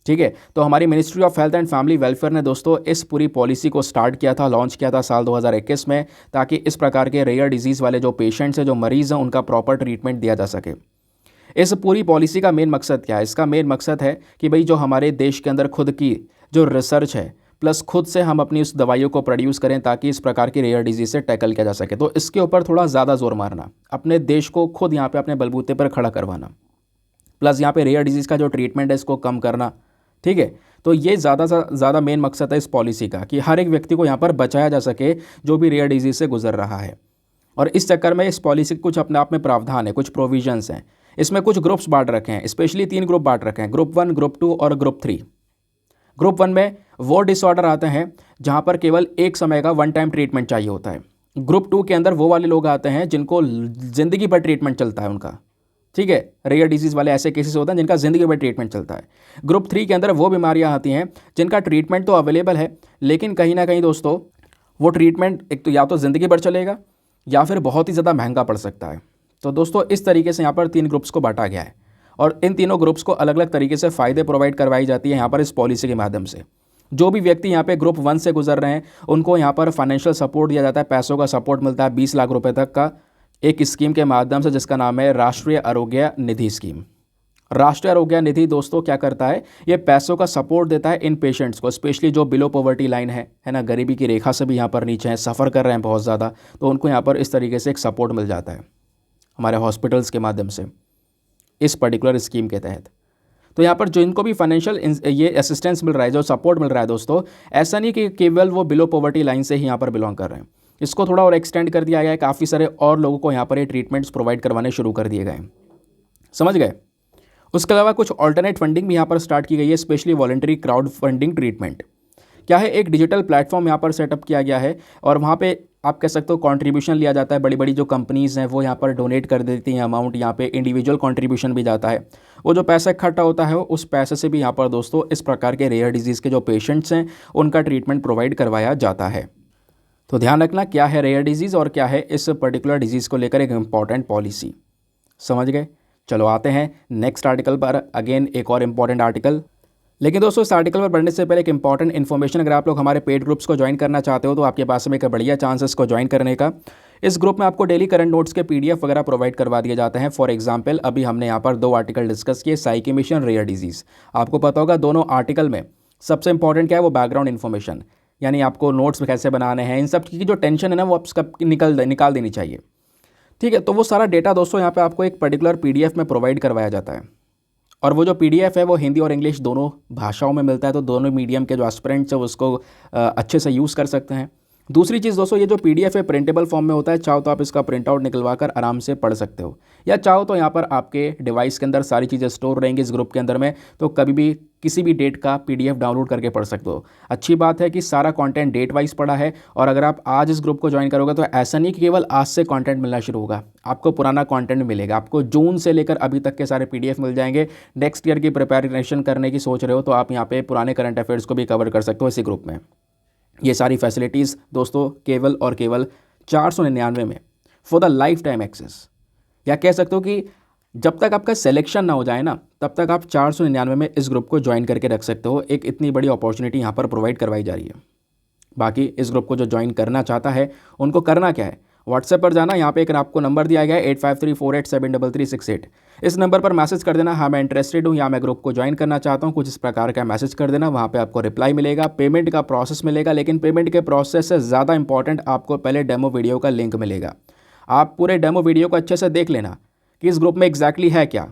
ठीक है। तो हमारी ministry of health and family welfare ने दोस्तों इस पूरी पॉलिसी को स्टार्ट किया था, लॉन्च किया था साल 2021 में, ताकि इस प्रकार के रेयर डिजीज़ वाले जो पेशेंट्स हैं, जो मरीज़ हैं, उनका प्रॉपर ट्रीटमेंट दिया जा सके। इस पूरी पॉलिसी का मेन मकसद क्या है? इसका मेन मकसद है कि भाई जो हमारे देश के अंदर खुद की जो रिसर्च है प्लस खुद से हम अपनी उस दवाइयों को प्रोड्यूस करें ताकि इस प्रकार की रेयर डिजीज़ से टैकल किया जा सके। तो इसके ऊपर थोड़ा ज़्यादा जोर मारना, अपने देश को खुद यहाँ पे अपने बलबूते पर खड़ा करवाना, प्लस यहाँ पे रेयर डिजीज़ का जो ट्रीटमेंट है इसको कम करना, ठीक है। तो ये ज़्यादा से ज़्यादा मेन मकसद है इस पॉलिसी का कि हर एक व्यक्ति को यहाँ पर बचाया जा सके जो भी रेयर डिजीज़ से गुजर रहा है। और इस चक्कर में इस पॉलिसी के कुछ अपने आप में प्रावधान है, कुछ प्रोविजंस हैं। इसमें कुछ ग्रुप्स बांट रखे हैं, स्पेशली 3 ग्रुप बांट रखे हैं, ग्रुप 1, ग्रुप 2 और ग्रुप 3। ग्रुप 1 में वो डिसऑर्डर आते हैं जहाँ पर केवल एक समय का वन टाइम ट्रीटमेंट चाहिए होता है। ग्रुप 2 के अंदर वो वाले लोग आते हैं जिनको ज़िंदगी भर ट्रीटमेंट चलता है उनका, ठीक है। रेयर डिजीज़ वाले ऐसे केसेस होते हैं जिनका ज़िंदगी भर ट्रीटमेंट चलता है। ग्रुप 3 के अंदर वो बीमारियां आती हैं जिनका ट्रीटमेंट तो अवेलेबल है, लेकिन कहीं ना कहीं दोस्तों वो ट्रीटमेंट एक तो या तो ज़िंदगी भर चलेगा या फिर बहुत ही ज़्यादा महंगा पड़ सकता है। तो दोस्तों इस तरीके से यहाँ पर 3 ग्रुप्स को बांटा गया है और इन तीनों ग्रुप्स को अलग अलग तरीके से फ़ायदे प्रोवाइड करवाई जाती है यहाँ पर इस पॉलिसी के माध्यम से। जो भी व्यक्ति यहाँ पे ग्रुप 1 से गुजर रहे हैं उनको यहाँ पर फाइनेंशियल सपोर्ट दिया जाता है, पैसों का सपोर्ट मिलता है 20 लाख रुपए तक का, एक स्कीम के माध्यम से जिसका नाम है राष्ट्रीय आरोग्य निधि स्कीम। राष्ट्रीय आरोग्य निधि दोस्तों क्या करता है, ये पैसों का सपोर्ट देता है इन पेशेंट्स को, स्पेशली जो बिलो पॉवर्टी लाइन है ना, गरीबी की रेखा से भी यहाँ पर नीचे हैं, सफ़र कर रहे हैं बहुत ज़्यादा, तो उनको यहाँ पर इस तरीके से एक सपोर्ट मिल जाता है हमारे हॉस्पिटल्स के माध्यम से इस पर्टिकुलर स्कीम के तहत। तो यहाँ पर जो इनको भी फाइनेंशियल ये असिस्टेंस मिल रहा है, जो सपोर्ट मिल रहा है दोस्तों, ऐसा नहीं कि केवल वो बिलो पॉवर्टी लाइन से ही यहाँ पर बिलोंग कर रहे हैं, इसको थोड़ा और एक्सटेंड कर दिया गया है, काफ़ी सारे और लोगों को यहाँ पर ये ट्रीटमेंट्स प्रोवाइड करवाने शुरू कर दिए गए हैं, समझ गए। उसके अलावा कुछ ऑल्टरनेट फंडिंग भी यहाँ पर स्टार्ट की गई है, specially voluntary crowd funding treatment. क्या है, एक डिजिटल प्लेटफॉर्म यहाँ पर सेटअप किया गया है और वहाँ पे आप कह सकते हो कंट्रीब्यूशन लिया जाता है। बड़ी बड़ी जो कंपनीज़ हैं वो यहाँ पर डोनेट कर देती हैं अमाउंट, यहाँ पे इंडिविजुअल कंट्रीब्यूशन भी जाता है। वो जो पैसा इकट्ठा होता है उस पैसे से भी यहाँ पर दोस्तों इस प्रकार के रेयर डिजीज़ के जो पेशेंट्स हैं उनका ट्रीटमेंट प्रोवाइड करवाया जाता है। तो ध्यान रखना क्या है रेयर डिजीज़ और क्या है इस पर्टिकुलर डिजीज़ को लेकर एक इम्पॉर्टेंट पॉलिसी, समझ गए। चलो आते हैं नेक्स्ट आर्टिकल पर, अगेन एक और इम्पॉर्टेंट आर्टिकल। लेकिन दोस्तों इस आर्टिकल पर बढ़ने से पहले एक इंपॉर्टेंट इन्फॉर्मेशन, अगर आप लोग हमारे पेड ग्रुप्स को ज्वाइन करना चाहते हो तो आपके पास में एक बढ़िया चांस है इसको ज्वाइन करने का। इस ग्रुप में आपको डेली करंट नोट्स के PDF वगैरह प्रोवाइड करवा दिए जाते हैं। फॉर एग्जांपल अभी हमने यहाँ पर 2 आर्टिकल डिस्कस किए, साइकी मिशन, रेयर डिजीज़। आपको पता होगा दोनों आर्टिकल में सबसे इंपॉर्टेंट क्या है, वो बैकग्राउंड इन्फॉर्मेशन, यानी आपको नोट्स कैसे बनाने हैं, इन सब की जो टेंशन है ना वो आप निकाल देनी चाहिए, ठीक है। तो वो सारा डेटा दोस्तों यहाँ पे आपको एक पर्टिकुलर PDF में प्रोवाइड करवाया जाता है और वो जो PDF है वो हिंदी और इंग्लिश दोनों भाषाओं में मिलता है, तो दोनों मीडियम के जो एस्पिरेंट्स हैं उसको अच्छे से यूज़ कर सकते हैं। दूसरी चीज़ दोस्तों, ये जो PDF है प्रिंटेबल फॉर्म में होता है, चाहो तो आप इसका प्रिंट आउट निकलवा कर आराम से पढ़ सकते हो, या चाहो तो यहाँ पर आपके डिवाइस के अंदर सारी चीज़ें स्टोर रहेंगी इस ग्रुप के अंदर में, तो कभी भी किसी भी डेट का PDF डाउनलोड करके पढ़ सकते हो। अच्छी बात है कि सारा कंटेंट डेट वाइज पड़ा है और अगर आप आज इस ग्रुप को ज्वाइन करोगे तो ऐसा नहीं कि केवल आज से कंटेंट मिलना शुरू होगा, आपको पुराना कंटेंट मिलेगा। आपको जून से लेकर अभी तक के सारे PDF मिल जाएंगे। नेक्स्ट ईयर की प्रिपरेशन करने की सोच रहे हो तो आप यहाँ पे पुराने करंट अफेयर्स को भी कवर कर सकते हो इसी ग्रुप में। ये सारी फैसिलिटीज़ दोस्तों केवल और केवल 499 में for the lifetime access, या कह सकते हो कि जब तक आपका सिलेक्शन ना हो जाए ना तब तक आप 499 में इस ग्रुप को ज्वाइन करके रख सकते हो। एक इतनी बड़ी अपॉर्चुनिटी यहाँ पर प्रोवाइड करवाई जा रही है। बाकी इस ग्रुप को जो ज्वाइन करना चाहता है उनको करना क्या है, व्हाट्सएप पर जाना, यहाँ पे एक आपको नंबर दिया गया है 8534873368। इस नंबर पर मैसेज कर देना, हाँ मैं इंटरेस्टेड हूँ या मैं ग्रुप को ज्वाइन करना चाहता हूँ, कुछ इस प्रकार का मैसेज कर देना। वहाँ पे आपको रिप्लाई मिलेगा, पेमेंट का प्रोसेस मिलेगा, लेकिन पेमेंट के प्रोसेस से ज़्यादा इंपॉर्टेंट आपको पहले डेमो वीडियो का लिंक मिलेगा। आप पूरे डेमो वीडियो को अच्छे से देख लेना कि इस ग्रुप में एग्जैक्टली है क्या,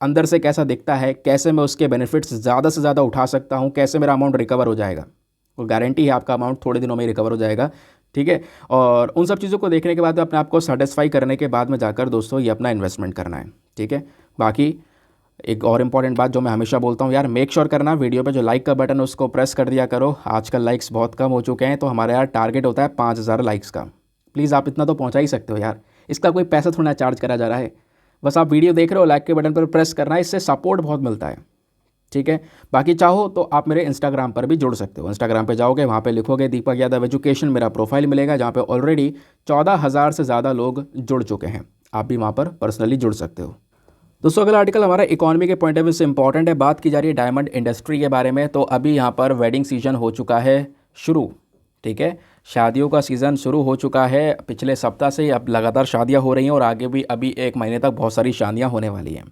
अंदर से कैसा दिखता है, कैसे मैं उसके बेनिफिट्स ज़्यादा से ज़्यादा उठा सकता हूँ, कैसे मेरा अमाउंट रिकवर हो जाएगा। वो गारंटी है आपका अमाउंट थोड़े दिनों में ही रिकवर हो जाएगा, ठीक है। और उन सब चीज़ों को देखने के बाद अपने आप को सेटिस्फाई करने के बाद में जाकर दोस्तों ये अपना इन्वेस्टमेंट करना है, ठीक है। बाकी एक और इम्पॉर्टेंट बात जो मैं हमेशा बोलता हूँ यार, मेक श्योर करना वीडियो पे जो लाइक का बटन है उसको प्रेस कर दिया करो। आजकल लाइक्स बहुत कम हो चुके हैं, तो हमारा यार टारगेट होता है 5000 लाइक्स का। प्लीज़ आप इतना तो पहुँचा ही सकते हो यार, इसका कोई पैसा थोड़ा चार्ज करा जा रहा है। बस आप वीडियो देख रहे हो, लाइक के बटन पर प्रेस करना है, इससे सपोर्ट बहुत मिलता है, ठीक है। बाकी चाहो तो आप मेरे इंस्टाग्राम पर भी जुड़ सकते हो। इंस्टाग्राम पे जाओगे, वहाँ पे लिखोगे दीपक यादव एजुकेशन, मेरा प्रोफाइल मिलेगा जहाँ पे ऑलरेडी 14,000 से ज़्यादा लोग जुड़ चुके हैं। आप भी वहाँ पर पर्सनली जुड़ सकते हो। दोस्तों अगला आर्टिकल हमारा इकोनॉमी के पॉइंट ऑफ व्यू से इंपॉर्टेंट है। बात की जा रही है डायमंड इंडस्ट्री के बारे में। तो अभी यहाँ पर वेडिंग सीजन हो चुका है शुरू, ठीक है। शादियों का सीज़न शुरू हो चुका है पिछले सप्ताह से। अब लगातार शादियाँ हो रही हैं और आगे भी अभी 1 महीने तक बहुत सारी शादियाँ होने वाली हैं।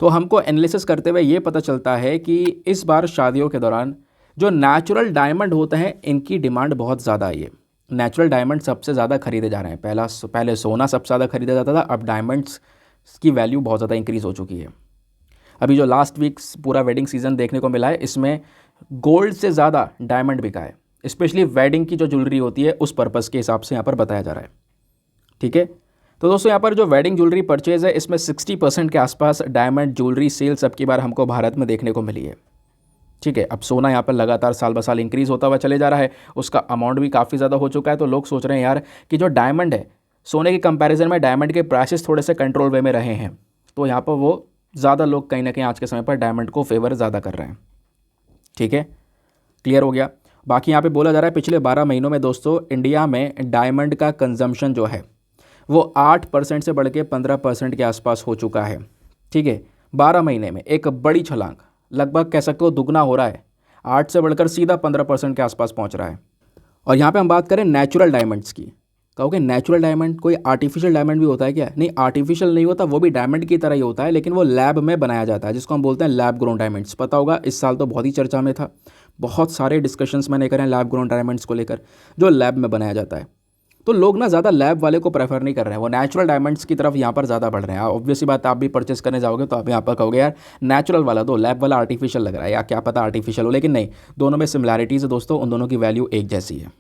तो हमको एनालिसिस करते हुए ये पता चलता है कि इस बार शादियों के दौरान जो नेचुरल डायमंड होते हैं इनकी डिमांड बहुत ज़्यादा है। ये नेचुरल डायमंड सबसे ज़्यादा खरीदे जा रहे हैं। पहले सोना सबसे ज़्यादा खरीदा जाता था, अब डायमंड्स की वैल्यू बहुत ज़्यादा इंक्रीज़ हो चुकी है। अभी जो लास्ट वीक्स पूरा वेडिंग सीज़न देखने को मिला है, इसमें गोल्ड से ज़्यादा डायमंड बिका है। स्पेशली वेडिंग की जो ज्वेलरी होती है उस पर्पज़ के हिसाब से यहाँ पर बताया जा रहा है, ठीक है। तो दोस्तों यहाँ पर जो वेडिंग ज्वेलरी परचेज़ है इसमें 60% के आसपास डायमंड ज्वेलरी सेल्स अब की बार हमको भारत में देखने को मिली है, ठीक है। अब सोना यहाँ पर लगातार साल ब साल इंक्रीज़ होता हुआ चले जा रहा है, उसका अमाउंट भी काफ़ी ज़्यादा हो चुका है। तो लोग सोच रहे हैं यार कि जो डायमंड है, सोने के कंपैरिजन में डायमंड के प्राइसेस थोड़े से कंट्रोल वे में रहे हैं, तो यहाँ पर वो ज़्यादा लोग कहीं ना कहीं आज के समय पर डायमंड को फेवर ज़्यादा कर रहे हैं, ठीक है। क्लियर हो गया। बाकी यहाँ पे बोला जा रहा है पिछले 12 महीनों में दोस्तों इंडिया में डायमंड का कंजम्पशन जो है वो 8% से बढ़ के 15% के आसपास हो चुका है, ठीक है। 12 महीने में एक बड़ी छलांग, लगभग कह सकते हो दुगना हो रहा है। 8 से बढ़कर सीधा 15% के आसपास पहुंच रहा है। और यहाँ पे हम बात करें नेचुरल डायमंड्स की। कहोगे नेचुरल डायमंड कोई आर्टिफिशियल डायमंड भी होता है क्या? नहीं, आर्टिफिशियल नहीं होता, वो भी डायमंड की तरह ही होता है, लेकिन वो लैब में बनाया जाता है, जिसको हम बोलते हैं लैब ग्रोन डायमंड्स। पता होगा इस साल तो बहुत ही चर्चा में था, बहुत सारे डिस्कशंस मैंने करे हैं लैब ग्रोन डायमंड्स को लेकर, जो लैब में बनाया जाता है। तो लोग ना ज़्यादा लैब वाले को प्रेफर नहीं कर रहे हैं, वो नेचुरल डायमंड्स की तरफ यहाँ पर ज़्यादा बढ़ रहे हैं। ऑब्वियसली बात, आप भी परचेस करने जाओगे तो आप यहाँ पर कहोगे यार नेचुरल वाला दो, लैब वाला आर्टिफिशियल लग रहा है, या क्या पता आर्टिफिशियल हो, लेकिन नहीं, दोनों में सिमिलैरिटीज़ है दोस्तों, उन दोनों की वैल्यू एक जैसी है,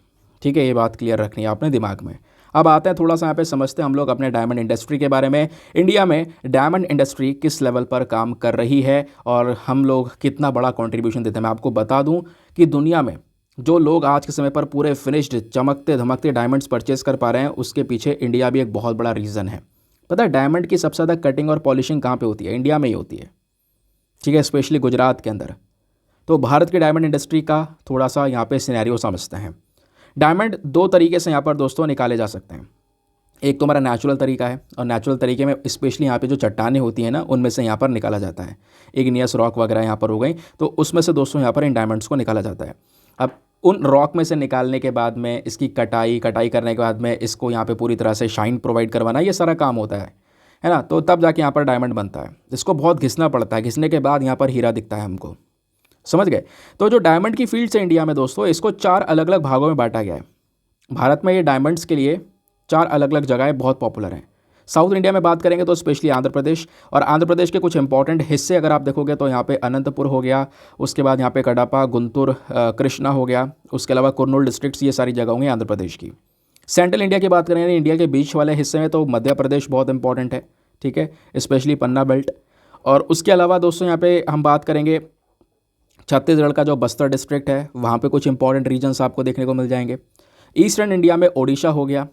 ठीक है। ये बात क्लियर रखनी है आपने दिमाग में। अब आते हैं थोड़ा सा यहाँ पे समझते हैं हम लोग अपने डायमंड इंडस्ट्री के बारे में। इंडिया में डायमंड इंडस्ट्री किस लेवल पर काम कर रही है और हम लोग कितना बड़ा कंट्रीब्यूशन देते हैं। मैं आपको बता दूं कि दुनिया में जो लोग आज के समय पर पूरे फिनिश्ड चमकते धमकते डायमंड्स परचेस कर पा रहे हैं, उसके पीछे इंडिया भी एक बहुत बड़ा रीज़न है। पता है डायमंड की सबसे ज़्यादा कटिंग और पॉलिशिंग कहाँ पे होती है? इंडिया में ही होती है, ठीक है, स्पेशली गुजरात के अंदर। तो भारत की डायमंड इंडस्ट्री का थोड़ा सा यहाँ पे सिनेरियो समझते हैं। डायमंड दो तरीके से यहाँ पर दोस्तों निकाले जा सकते हैं। एक तो हमारा नेचुरल तरीका है, और नेचुरल तरीके में स्पेशली यहाँ पे जो चट्टानें होती हैं ना, उनमें से यहाँ पर निकाला जाता है। इग्नियस रॉक वगैरह यहाँ पर हो गई, तो उसमें से दोस्तों यहाँ पर इन डायमंड्स को निकाला जाता है। अब उन रॉक में से निकालने के बाद में इसकी कटाई करने के बाद में इसको यहाँ पे पूरी तरह से शाइन प्रोवाइड करवाना, ये सारा काम होता है ना। तो तब जाके यहाँ पर डायमंड बनता है। इसको बहुत घिसना पड़ता है, घिसने के बाद यहाँ पर हीरा दिखता है हमको, समझ गए। तो जो डायमंड की फील्ड्स है इंडिया में दोस्तों, इसको 4 अलग अलग भागों में बांटा गया है। भारत में ये डायमंड्स के लिए 4 अलग अलग जगहें बहुत पॉपुलर हैं। साउथ इंडिया में बात करेंगे तो स्पेशली आंध्र प्रदेश, और आंध्र प्रदेश के कुछ इंपॉर्टेंट हिस्से अगर आप देखोगे तो यहाँ पे अनंतपुर हो गया, उसके बाद यहाँ पे कडापा, गुंटूर, कृष्णा हो गया, उसके अलावा कुर्नूल डिस्ट्रिक्ट्स, ये सारी जगह होंगी आंध्र प्रदेश की। सेंट्रल इंडिया की बात करें, इंडिया के बीच वाले हिस्से में तो मध्य प्रदेश बहुत इंपॉर्टेंट है, ठीक है, स्पेशली पन्ना बेल्ट। और उसके अलावा दोस्तों यहाँ पे हम बात करेंगे छत्तीसगढ़ का जो बस्तर डिस्ट्रिक्ट है, वहाँ पे कुछ इंपॉर्टेंट रीजन्स आपको देखने को मिल जाएंगे। ईस्टर्न इंडिया में ओडिशा हो गया,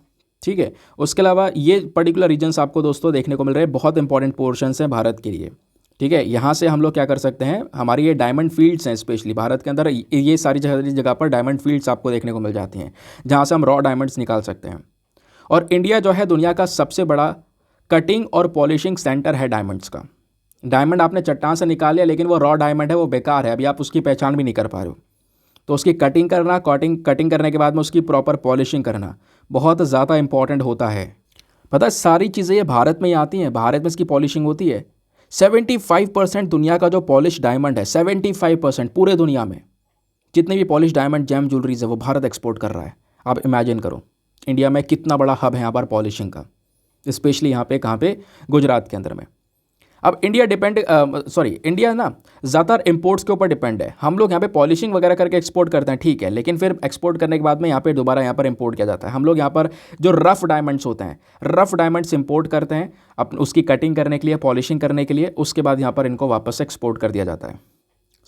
ठीक है। उसके अलावा ये पर्टिकुलर रीजन्स आपको दोस्तों देखने को मिल रहे हैं, बहुत इंपॉर्टेंट पोर्शंस हैं भारत के लिए, ठीक है। यहाँ से हम लोग क्या कर सकते हैं, हमारी ये डायमंड फील्ड्स हैं, स्पेशली भारत के अंदर ये सारी जगह पर डायमंड फील्ड्स आपको देखने को मिल जाती हैं, जहाँ से हम रॉ डायमंड्स निकाल सकते हैं। और इंडिया जो है दुनिया का सबसे बड़ा कटिंग और पॉलिशिंग सेंटर है डायमंड्स का। डायमंड आपने चट्टान से निकाल लिया, लेकिन वो रॉ डायमंड है, वो बेकार है, अभी आप उसकी पहचान भी नहीं कर पा रहे हो। तो उसकी कटिंग करना, कटिंग करने के बाद में उसकी प्रॉपर पॉलिशिंग करना, बहुत ज़्यादा इंपॉर्टेंट होता है। पता है सारी चीज़ें ये भारत में ही आती हैं, भारत में इसकी पॉलिशिंग होती है। 75% दुनिया का जो पॉलिश डायमंड है, 75% पूरे दुनिया में जितने भी पॉलिश डायमंड जेम ज्वेलरीज है वो भारत एक्सपोर्ट कर रहा है। आप इमेजिन करो इंडिया में कितना बड़ा हब है यहाँ पर पॉलिशिंग का, स्पेशली यहाँ पे कहाँ पे, गुजरात के अंदर में। अब इंडिया इंडिया ना ज़्यादातर इंपोर्ट्स के ऊपर डिपेंड है। हम लोग यहाँ पे पॉलिशिंग वगैरह करके एक्सपोर्ट करते हैं, ठीक है, लेकिन फिर एक्सपोर्ट करने के बाद में यहाँ पे दोबारा यहाँ पर इंपोर्ट किया जाता है। हम लोग यहाँ पर जो रफ़ डायमंड्स होते हैं, रफ़ डायमंड्स इंपोर्ट करते हैं उसकी कटिंग करने के लिए, पॉलिशिंग करने के लिए, उसके बाद यहाँ पर इनको वापस एक्सपोर्ट कर दिया जाता है।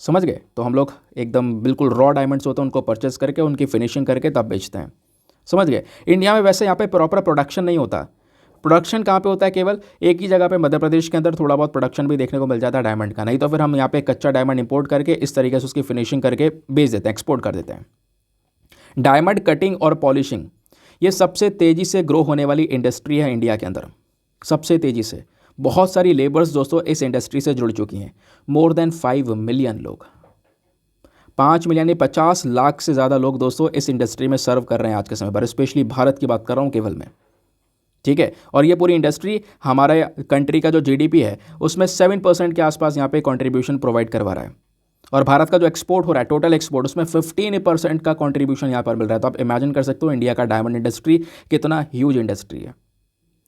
समझ गए? तो हम लोग एकदम बिल्कुल रॉ डायमंड्स होते हैं उनको परचेस करके उनकी फिनिशिंग करके तब बेचते हैं। समझ गए? इंडिया में वैसे यहाँ पे प्रॉपर प्रोडक्शन नहीं होता। प्रोडक्शन कहाँ पे होता है? केवल एक ही जगह पे, मध्य प्रदेश के अंदर थोड़ा बहुत प्रोडक्शन भी देखने को मिल जाता है डायमंड का। नहीं तो फिर हम यहाँ पे कच्चा डायमंड इंपोर्ट करके इस तरीके से उसकी फिनिशिंग करके बेच देते हैं, एक्सपोर्ट कर देते हैं। डायमंड कटिंग और पॉलिशिंग ये सबसे तेज़ी से ग्रो होने वाली इंडस्ट्री है इंडिया के अंदर, सबसे तेज़ी से। बहुत सारी लेबर्स दोस्तों इस इंडस्ट्री से जुड़ चुकी हैं। मोर देन 5 मिलियन लोग, 5 मिलियन यानी 50 लाख से ज़्यादा लोग दोस्तों इस इंडस्ट्री में सर्व कर रहे हैं आज के समय पर, स्पेशली भारत की बात कर रहा हूँ केवल मैं, ठीक है। और ये पूरी इंडस्ट्री हमारे कंट्री का जो जीडीपी है उसमें 7% के आसपास यहाँ पे कंट्रीब्यूशन प्रोवाइड करवा रहा है। और भारत का जो एक्सपोर्ट हो रहा है, टोटल एक्सपोर्ट, उसमें 15% का कंट्रीब्यूशन यहाँ पर मिल रहा है। तो आप इमेजिन कर सकते हो इंडिया का डायमंड इंडस्ट्री कितना ह्यूज इंडस्ट्री है।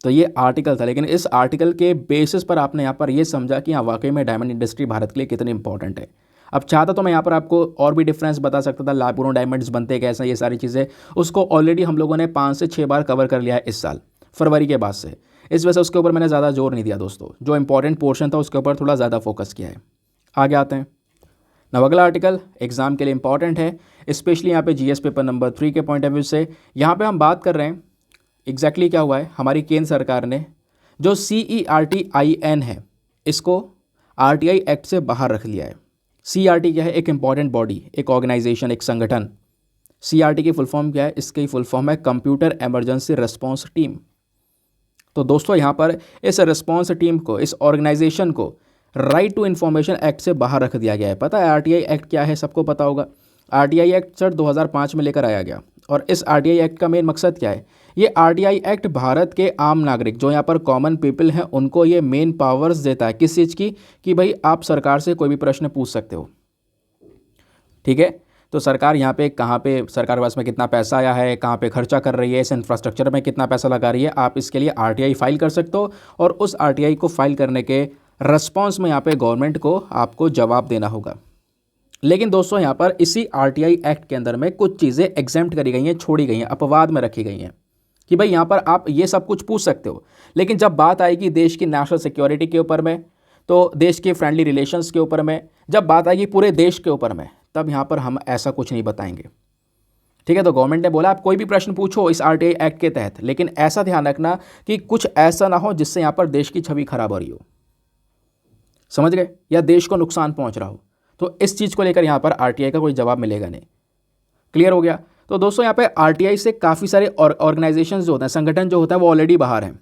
तो ये आर्टिकल था, लेकिन इस आर्टिकल के बेसिस पर आपने यहाँ पर ये समझा कि हाँ वाकई में डायमंड इंडस्ट्री भारत के लिए कितनी इंपॉर्टेंट है। अब चाहता तो मैं यहाँ पर आपको और भी डिफरेंस बता सकता था, लाखों डायमंड्स बनते कैसे, ये सारी चीज़ें, उसको ऑलरेडी हम लोगों ने 5 से 6 बार कवर कर लिया है इस साल फरवरी के बाद से। इस वजह से उसके ऊपर मैंने ज़्यादा जोर नहीं दिया दोस्तों, जो इंपॉर्टेंट पोर्शन था उसके ऊपर थोड़ा ज़्यादा फोकस किया है। आगे आते हैं। नव अगला आर्टिकल एग्जाम के लिए इंपॉर्टेंट है, स्पेशली यहाँ पे जीएस पेपर नंबर 3 के पॉइंट ऑफ व्यू से। यहाँ पे हम बात कर रहे हैं एग्जैक्टली क्या हुआ है, हमारी केंद्र सरकार ने जो CERT-IN है इसको RTI एक्ट से बाहर रख लिया है। CERT क्या है? एक इंपॉर्टेंट बॉडी, एक ऑर्गेनाइजेशन, एक संगठन। CERT की फुल फॉर्म क्या है? इसकी फुल फॉर्म है कंप्यूटर इमरजेंसी रिस्पांस टीम। तो दोस्तों यहाँ पर इस रिस्पांस टीम को, इस ऑर्गेनाइजेशन को राइट टू इन्फॉर्मेशन एक्ट से बाहर रख दिया गया है। पता है RTI एक्ट क्या है? सबको पता होगा। RTI एक्ट सर 2005 में लेकर आया गया। और इस RTI एक्ट का मेन मकसद क्या है? ये RTI एक्ट भारत के आम नागरिक, जो यहाँ पर कॉमन पीपल हैं, उनको ये मेन पावर्स देता है। किस चीज़ की? कि भाई आप सरकार से कोई भी प्रश्न पूछ सकते हो, ठीक है। तो सरकार यहाँ पे कहाँ पे, सरकार के पास में कितना पैसा आया है, कहाँ पे खर्चा कर रही है, इस इंफ्रास्ट्रक्चर में कितना पैसा लगा रही है, आप इसके लिए RTI फाइल कर सकते हो। और उस RTI को फाइल करने के रिस्पॉन्स में यहाँ पे गवर्नमेंट को आपको जवाब देना होगा। लेकिन दोस्तों यहाँ पर इसी RTI एक्ट के अंदर में कुछ चीज़ें एग्जेम्प्ट करी गई हैं, छोड़ी गई हैं, अपवाद में रखी गई हैं कि भाई यहाँ पर आप ये सब कुछ पूछ सकते हो। लेकिन जब बात आएगी देश की नेशनल सिक्योरिटी के ऊपर में, तो देश के फ्रेंडली रिलेशंस के ऊपर में, जब बात आएगी पूरे देश के ऊपर में, तब यहाँ पर हम ऐसा कुछ नहीं बताएंगे, ठीक है। तो गवर्नमेंट ने बोला आप कोई भी प्रश्न पूछो इस RTI एक्ट के तहत, लेकिन ऐसा ध्यान रखना कि कुछ ऐसा ना हो जिससे यहाँ पर देश की छवि खराब हो रही हो, समझ गए, या देश को नुकसान पहुँच रहा हो। तो इस चीज़ को लेकर यहाँ पर RTI का कोई जवाब मिलेगा नहीं। क्लियर हो गया? तो दोस्तों यहाँ पे RTI से काफ़ी सारे ऑर्गेनाइजेशन जो होते हैं, संगठन जो होता है, वो ऑलरेडी बाहर हैं।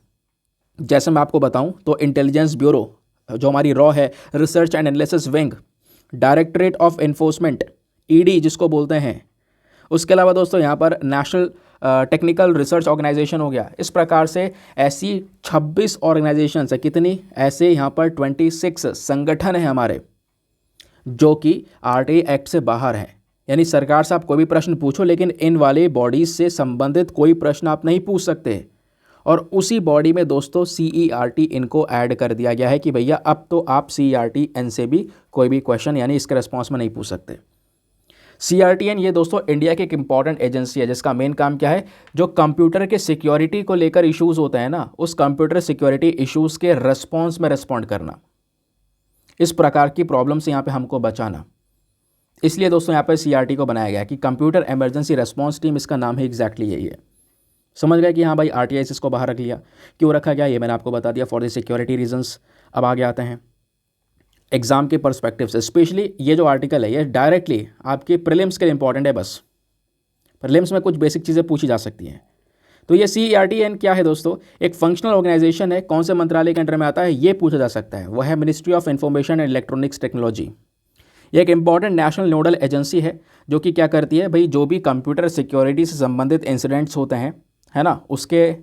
जैसे मैं आपको बताऊं तो इंटेलिजेंस ब्यूरो जो हमारी रॉ है, research and analysis wing, directorate of enforcement ED जिसको बोलते हैं, उसके अलावा दोस्तों यहाँ पर नेशनल टेक्निकल रिसर्च ऑर्गेनाइजेशन हो गया। इस प्रकार से ऐसी 26 ऑर्गेनाइजेशन है। कितनी? ऐसे यहाँ पर 26 संगठन हैं हमारे जो कि RTI एक्ट से बाहर हैं। यानी सरकार से आप कोई भी प्रश्न पूछो, लेकिन इन वाले बॉडीज से संबंधित कोई प्रश्न आप नहीं पूछ सकते। और उसी बॉडी में दोस्तों CERT इनको ऐड कर दिया गया है कि भैया अब तो आप CERT-N से भी कोई भी क्वेश्चन यानी इसके रिस्पॉन्स में नहीं पूछ सकते। CERT-N ये दोस्तों इंडिया की एक इंपॉर्टेंट एजेंसी है जिसका मेन काम क्या है? जो कंप्यूटर के सिक्योरिटी को लेकर इश्यूज़ होते हैं ना, उस कंप्यूटर सिक्योरिटी इश्यूज़ के रिस्पॉन्स में रिस्पॉन्ड करना, इस प्रकार की प्रॉब्लम से यहाँ पे हमको बचाना। इसलिए दोस्तों यहाँ पर CERT को बनाया गया कि कंप्यूटर इमरजेंसी रिस्पॉन्स टीम, इसका नाम है एग्जैक्टली यही है। समझ गए कि हाँ भाई RTI से इसको बाहर रख लिया। क्यों रखा गया ये मैंने आपको बता दिया, फॉर द सिक्योरिटी रीजंस। अब आगे आते हैं एग्जाम के पर्सपेक्टिव से। स्पेशली ये जो आर्टिकल है ये डायरेक्टली आपके प्रीलिम्स के लिए इंपॉर्टेंट है। बस प्रीलिम्स में कुछ बेसिक चीज़ें पूछी जा सकती हैं। तो ये CERT-N क्या है दोस्तों? एक फंक्शनल ऑर्गेनाइजेशन है। कौन से मंत्रालय के अंडर में आता है ये पूछा जा सकता है। वह है ministry of information and electronics technology. ये एक इंपॉर्टेंट नेशनल नोडल एजेंसी है जो कि क्या करती है भाई, जो भी कंप्यूटर सिक्योरिटी से संबंधित इंसिडेंट्स होते हैं, है ना, उसके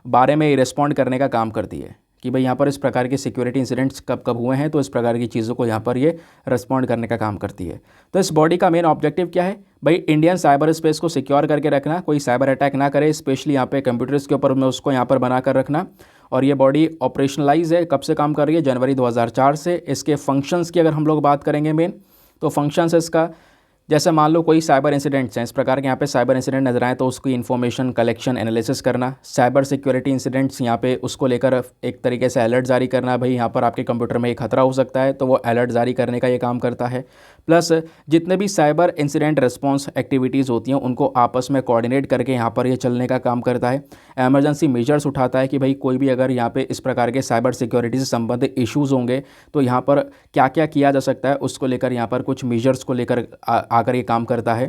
बारे में रिस्पॉन्ड करने का काम करती है कि भाई यहाँ पर इस प्रकार के सिक्योरिटी इंसिडेंट्स कब कब हुए हैं, तो इस प्रकार की चीज़ों को यहाँ पर ये रिस्पॉन्ड करने का काम करती है। तो इस बॉडी का मेन ऑब्जेक्टिव क्या है भाई, इंडियन साइबर स्पेस को सिक्योर करके रखना, कोई साइबर अटैक ना करे, स्पेशली यहाँ पे कंप्यूटर्स के ऊपर में उसको यहाँ पर बना कर रखना। और ये बॉडी ऑपरेशनलाइज है, कब से काम कर रही है, जनवरी 2004 से। इसके फंक्शंस की अगर हम लोग बात करेंगे मेन, तो फंक्शंस इसका, जैसे मान लो कोई साइबर इंसिडेंट्स हैं, इस प्रकार के यहाँ पे साइबर इंसिडेंट नजर आए तो उसकी इन्फॉर्मेशन कलेक्शन एनालिसिस करना, साइबर सिक्योरिटी इंसिडेंट्स यहाँ पे उसको लेकर एक तरीके से अलर्ट जारी करना, भाई यहाँ पर आपके कंप्यूटर में एक खतरा हो सकता है, तो वो अलर्ट जारी करने का ये काम करता है। प्लस जितने भी साइबर इंसिडेंट रिस्पॉन्स एक्टिविटीज़ होती हैं उनको आपस में कोऑर्डिनेट करके यहाँ पर ये चलने का काम करता है। एमरजेंसी मेजर्स उठाता है कि भाई कोई भी अगर यहाँ पे इस प्रकार के साइबर सिक्योरिटी से संबंधित इश्यूज़ होंगे तो यहाँ पर क्या क्या किया जा सकता है, उसको लेकर यहाँ पर कुछ मेजर्स को लेकर आकर ये काम करता है,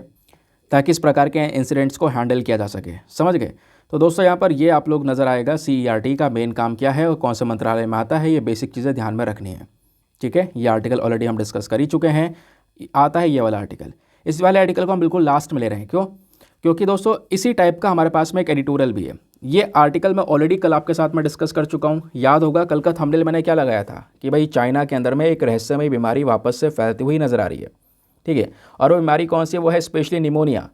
ताकि इस प्रकार के इंसिडेंट्स को हैंडल किया जा सके। समझ गए? तो दोस्तों यहाँ पर ये आप लोग नज़र आएगा CERT का मेन काम क्या है और कौन से मंत्रालय में आता है, ये बेसिक चीज़ें ध्यान में रखनी है। ठीक है, ये आर्टिकल ऑलरेडी हम डिस्कस कर ही चुके हैं, आता है ये वाला आर्टिकल। इस वाले आर्टिकल को हम बिल्कुल लास्ट में ले रहे हैं, क्यों? क्योंकि दोस्तों इसी टाइप का हमारे पास में एक एडिटोरियल भी है। ये आर्टिकल मैं ऑलरेडी कल आपके साथ में डिस्कस कर चुका हूँ, याद होगा कल का थंबनेल मैंने क्या लगाया था कि भाई चाइना के अंदर में एक रहस्यमय बीमारी वापस से फैलती हुई नज़र आ रही है। ठीक है, और वो बीमारी कौन सी है? वो है स्पेशली निमोनिया।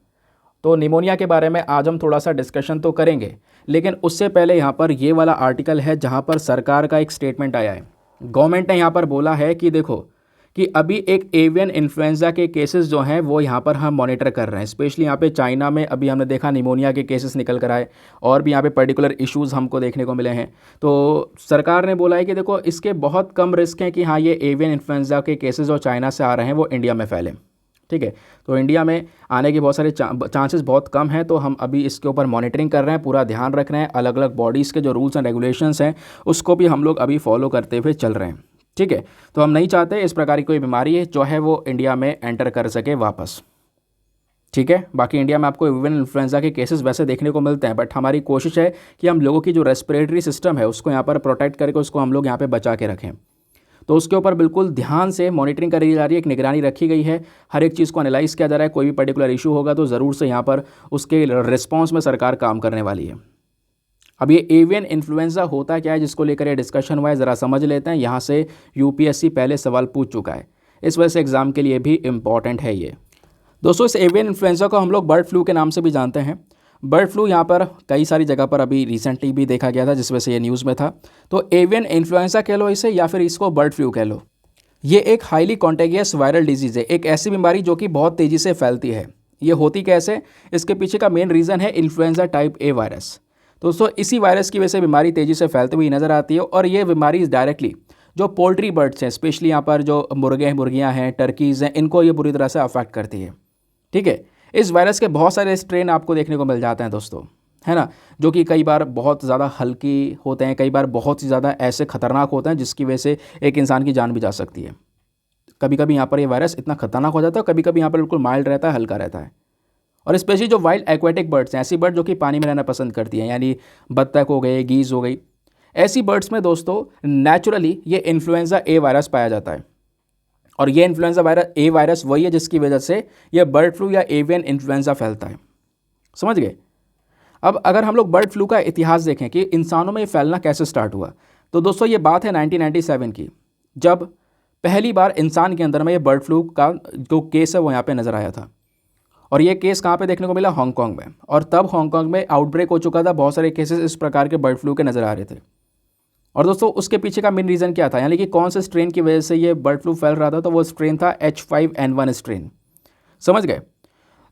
तो निमोनिया के बारे में आज हम थोड़ा सा डिस्कशन तो करेंगे, लेकिन उससे पहले यहाँ पर ये वाला आर्टिकल है जहाँ पर सरकार का एक स्टेटमेंट आया है। गवर्नमेंट ने यहाँ पर बोला है कि देखो कि अभी एक एवियन इन्फ्लुएंजा के केसेस जो हैं वो यहाँ पर हम मॉनिटर कर रहे हैं। स्पेशली यहाँ पे चाइना में अभी हमने देखा निमोनिया के केसेस निकल कर आए, और भी यहाँ पे पर्टिकुलर इश्यूज़ हमको देखने को मिले हैं। तो सरकार ने बोला है कि देखो इसके बहुत कम रिस्क हैं कि हाँ ये एवियन इन्फ्लुएंजा के केसेस जो चाइना से आ रहे हैं वो इंडिया में फैले। ठीक है, तो इंडिया में आने के बहुत सारे चांसेस बहुत कम हैं, तो हम अभी इसके ऊपर मॉनिटरिंग कर रहे हैं, पूरा ध्यान रख रहे हैं। अलग अलग बॉडीज़ के जो रूल्स एंड रेगुलेशंस हैं उसको भी हम लोग अभी फॉलो करते हुए चल रहे हैं। ठीक है, तो हम नहीं चाहते इस प्रकार की कोई बीमारी है जो है वो इंडिया में एंटर कर सके वापस। ठीक है, बाकी इंडिया में आपको एवियन इन्फ्लुएंजा के केसेस वैसे देखने को मिलते हैं, बट हमारी कोशिश है कि हम लोगों की जो रेस्पिरेटरी सिस्टम है उसको यहाँ पर प्रोटेक्ट करके उसको हम लोग यहाँ पे बचा के रखें। तो उसके ऊपर बिल्कुल ध्यान से मॉनिटरिंग करी जा रही है, एक निगरानी रखी गई है, हर एक चीज़ को एनालाइज किया जा रहा है। कोई भी पर्टिकुलर इशू होगा तो ज़रूर से यहाँ पर उसके रिस्पॉन्स में सरकार काम करने वाली है। अब ये एवियन इन्फ्लुएंजा होता क्या है जिसको लेकर ये डिस्कशन हुआ है, ज़रा समझ लेते हैं। यहाँ से UPSC पहले सवाल पूछ चुका है, इस वजह से एग्ज़ाम के लिए भी इम्पॉर्टेंट है ये। दोस्तों इस एवियन इन्फ्लुएंजा को हम लोग बर्ड फ्लू के नाम से भी जानते हैं। बर्ड फ्लू यहाँ पर कई सारी जगह पर अभी रिसेंटली भी देखा गया था, जिस वजह से ये न्यूज़ में था। तो एवियन इन्फ्लुएंजा कह लो इसे, या फिर इसको बर्ड फ्लू कह लो। ये एक हाईली कॉन्टेगियस वायरल डिजीज़ है, एक ऐसी बीमारी जो कि बहुत तेज़ी से फैलती है। ये होती कैसे? इसके पीछे का मेन रीज़न है इन्फ्लुएंजा टाइप A वायरस। दोस्तों इसी वायरस की वजह से बीमारी तेज़ी से फैलती हुई नज़र आती है, और ये बीमारी डायरेक्टली जो पोल्ट्री बर्ड्स हैं, स्पेशली यहाँ पर जो मुर्गे मुर्गियाँ हैं, टर्कीज़ हैं, इनको ये बुरी तरह से अफेक्ट करती है। ठीक है, इस वायरस के बहुत सारे स्ट्रेन आपको देखने को मिल जाते हैं दोस्तों, है ना, जो कि कई बार बहुत ज़्यादा हल्की होते हैं, कई बार बहुत ही ज़्यादा ऐसे खतरनाक होते हैं जिसकी वजह से एक इंसान की जान भी जा सकती है। कभी कभी यहाँ पर ये वायरस इतना खतरनाक हो जाता है, कभी कभी यहाँ पर बिल्कुल माइल्ड रहता है, हल्का रहता है। और स्पेशली जो वाइल्ड एक्वेटिक बर्ड्स हैं, ऐसी बर्ड जो कि पानी में रहना पसंद करती हैं, यानी बत्तख हो गए, गीज़ हो गई, ऐसी बर्ड्स में दोस्तों नेचुरली ये इन्फ्लुएंजा A वायरस पाया जाता है। और ये इन्फ्लुएंजा A वायरस वही है जिसकी वजह से ये बर्ड फ्लू या एवियन इन्फ्लुएंजा फैलता है। समझ गए? अब अगर हम लोग बर्ड फ्लू का इतिहास देखें कि इंसानों में ये फैलना कैसे स्टार्ट हुआ, तो दोस्तों ये बात है 1997 की, जब पहली बार इंसान के अंदर में ये बर्ड फ्लू का जो केस है वो यहाँ पे नज़र आया था। और ये केस कहाँ पे देखने को मिला? हांगकांग में। और तब हांगकांग में आउटब्रेक हो चुका था, बहुत सारे केसेस इस प्रकार के बर्ड फ्लू के नज़र आ रहे थे। और दोस्तों उसके पीछे का मेन रीज़न क्या था, यानी कि कौन से स्ट्रेन की वजह से ये बर्ड फ्लू फैल रहा था? तो वो स्ट्रेन था H5N1 स्ट्रेन। समझ गए?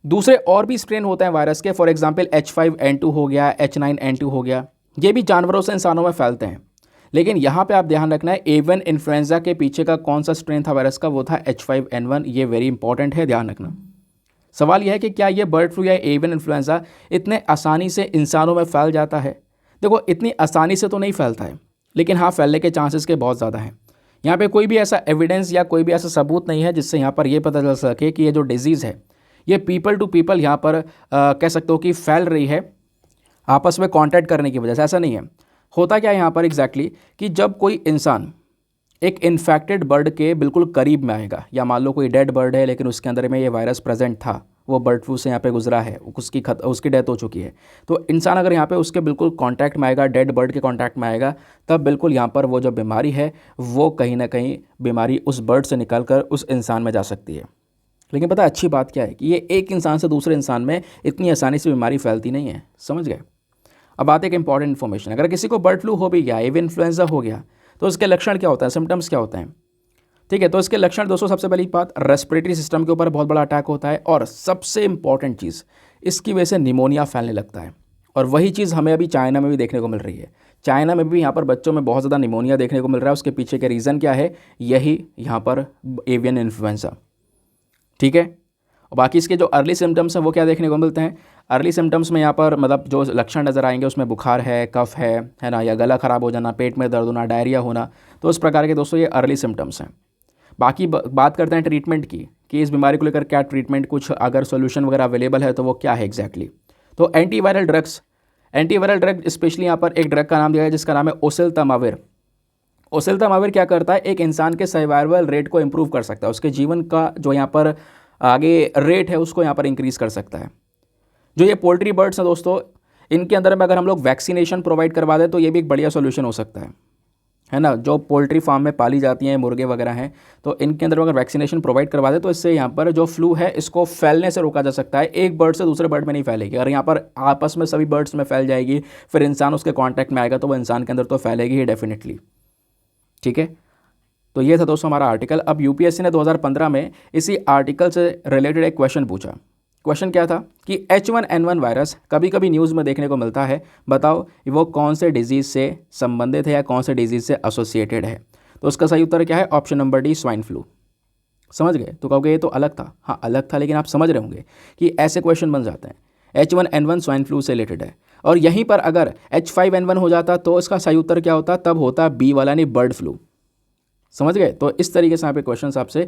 दूसरे और भी स्ट्रेन होते हैं वायरस के, फॉर एग्जांपल H5N2 हो गया, H9N2 हो गया, ये भी जानवरों से इंसानों में फैलते हैं। लेकिन यहाँ पे आप ध्यान रखना है, एवियन इन्फ्लुएंजा के पीछे का कौन सा स्ट्रेन था वायरस का? वो था H5N1। ये वेरी इंपॉर्टेंट है, ध्यान रखना। सवाल यह है कि क्या ये बर्ड फ्लू या एवियन इन्फ्लुएंजा इतने आसानी से इंसानों में फैल जाता है? देखो इतनी आसानी से तो नहीं फैलता है, लेकिन हाँ फैलने के चांसेस के बहुत ज़्यादा हैं। यहाँ पे कोई भी ऐसा एविडेंस या कोई भी ऐसा सबूत नहीं है जिससे यहाँ पर ये पता चल सके कि ये जो डिजीज़ है ये पीपल टू पीपल यहाँ पर कह सकते हो कि फैल रही है आपस में कांटेक्ट करने की वजह से। ऐसा नहीं है। होता क्या है यहाँ पर एग्जैक्टली कि जब कोई इंसान एक इन्फेक्टेड बर्ड के बिल्कुल करीब में आएगा, या मान लो कोई डेड बर्ड है लेकिन उसके अंदर में ये वायरस प्रेजेंट था, वो बर्ड फ्लू से यहाँ पे गुजरा है, उसकी डेथ हो चुकी है, तो इंसान अगर यहाँ पे उसके बिल्कुल कांटेक्ट में आएगा, डेड बर्ड के कांटेक्ट में आएगा, तब बिल्कुल यहाँ पर वो जो बीमारी है वो कहीं ना कहीं बीमारी उस बर्ड से निकल कर उस इंसान में जा सकती है। लेकिन पता है अच्छी बात क्या है कि ये एक इंसान से दूसरे इंसान में इतनी आसानी से बीमारी फैलती नहीं है, समझ गए। अब आते एक इंपॉर्टेंट इन्फॉर्मेशन, अगर किसी को बर्ड फ्लू हो भी गया, एवियन इन्फ्लुएंजा हो गया, तो उसके लक्षण क्या होता है, सिम्टम्स क्या होते हैं, ठीक है। तो इसके लक्षण दोस्तों, सबसे पहली बात, रेस्पिरेटरी सिस्टम के ऊपर बहुत बड़ा अटैक होता है, और सबसे इंपॉर्टेंट चीज़, इसकी वजह से निमोनिया फैलने लगता है। और वही चीज़ हमें अभी चाइना में भी देखने को मिल रही है। चाइना में भी यहाँ पर बच्चों में बहुत ज़्यादा निमोनिया देखने को मिल रहा है। उसके पीछे के रीज़न क्या है, यही यहाँ पर एवियन इन्फ्लुएंजा, ठीक है। और बाकी इसके जो अर्ली सिम्टम्स हैं वो क्या देखने को मिलते हैं, अर्ली सिम्टम्स में यहाँ पर मतलब जो लक्षण नज़र आएंगे उसमें बुखार है, कफ है ना, या गला ख़राब हो जाना, पेट में दर्द होना, डायरिया होना, तो इस प्रकार के दोस्तों ये अर्ली सिम्टम्स हैं। बाकी बात करते हैं ट्रीटमेंट की, कि इस बीमारी को लेकर क्या ट्रीटमेंट, कुछ अगर सोल्यूशन वगैरह अवेलेबल है तो वो क्या है एग्जैक्टली। तो एंटीवायरल ड्रग स्पेशली यहाँ पर एक ड्रग का नाम दिया है जिसका नाम है ओसेल्टामाविर। ओसेल्टामाविर क्या करता है, एक इंसान के सर्वाइवल रेट को इंप्रूव कर सकता है, उसके जीवन का जो यहाँ पर आगे रेट है उसको यहाँ पर इंक्रीज़ कर सकता है। जो ये पोल्ट्री बर्ड्स हैं दोस्तों, इनके अंदर में अगर हम लोग वैक्सीनेशन प्रोवाइड करवा दें तो ये भी एक बढ़िया सोल्यूशन हो सकता है ना। जो पोल्ट्री फार्म में पाली जाती हैं, मुर्गे वगैरह हैं, तो इनके अंदर अगर वैक्सीनेशन प्रोवाइड करवा दें तो इससे यहाँ पर जो फ्लू है इसको फैलने से रोका जा सकता है। एक बर्ड से दूसरे बर्ड में नहीं फैलेगी। अगर यहाँ पर आपस में सभी बर्ड्स में फैल जाएगी, फिर इंसान उसके कॉन्टैक्ट में आएगा तो वो इंसान के अंदर तो फैलेगी ही डेफिनेटली, ठीक है। तो ये था दोस्तों हमारा आर्टिकल। अब यूपीएससी ने 2015 में इसी आर्टिकल से रिलेटेड एक क्वेश्चन पूछा। क्वेश्चन क्या था कि H1N1 वायरस कभी कभी न्यूज़ में देखने को मिलता है, बताओ वो कौन से डिजीज़ से संबंधित है या कौन से डिजीज़ से एसोसिएटेड है। तो उसका सही उत्तर क्या है, option number D, swine flu. समझ गए। तो कहोगे ये तो अलग था, हाँ अलग था, लेकिन आप समझ रहे होंगे कि ऐसे क्वेश्चन बन जाते हैं। H1N1 स्वाइन फ्लू से रिलेटेड है, और यहीं पर अगर H5N1 हो जाता तो इसका सही उत्तर क्या होता, तब होता बी वाला, यानी बर्ड फ्लू। समझ गए। तो इस तरीके से यहाँ पे क्वेश्चन आपसे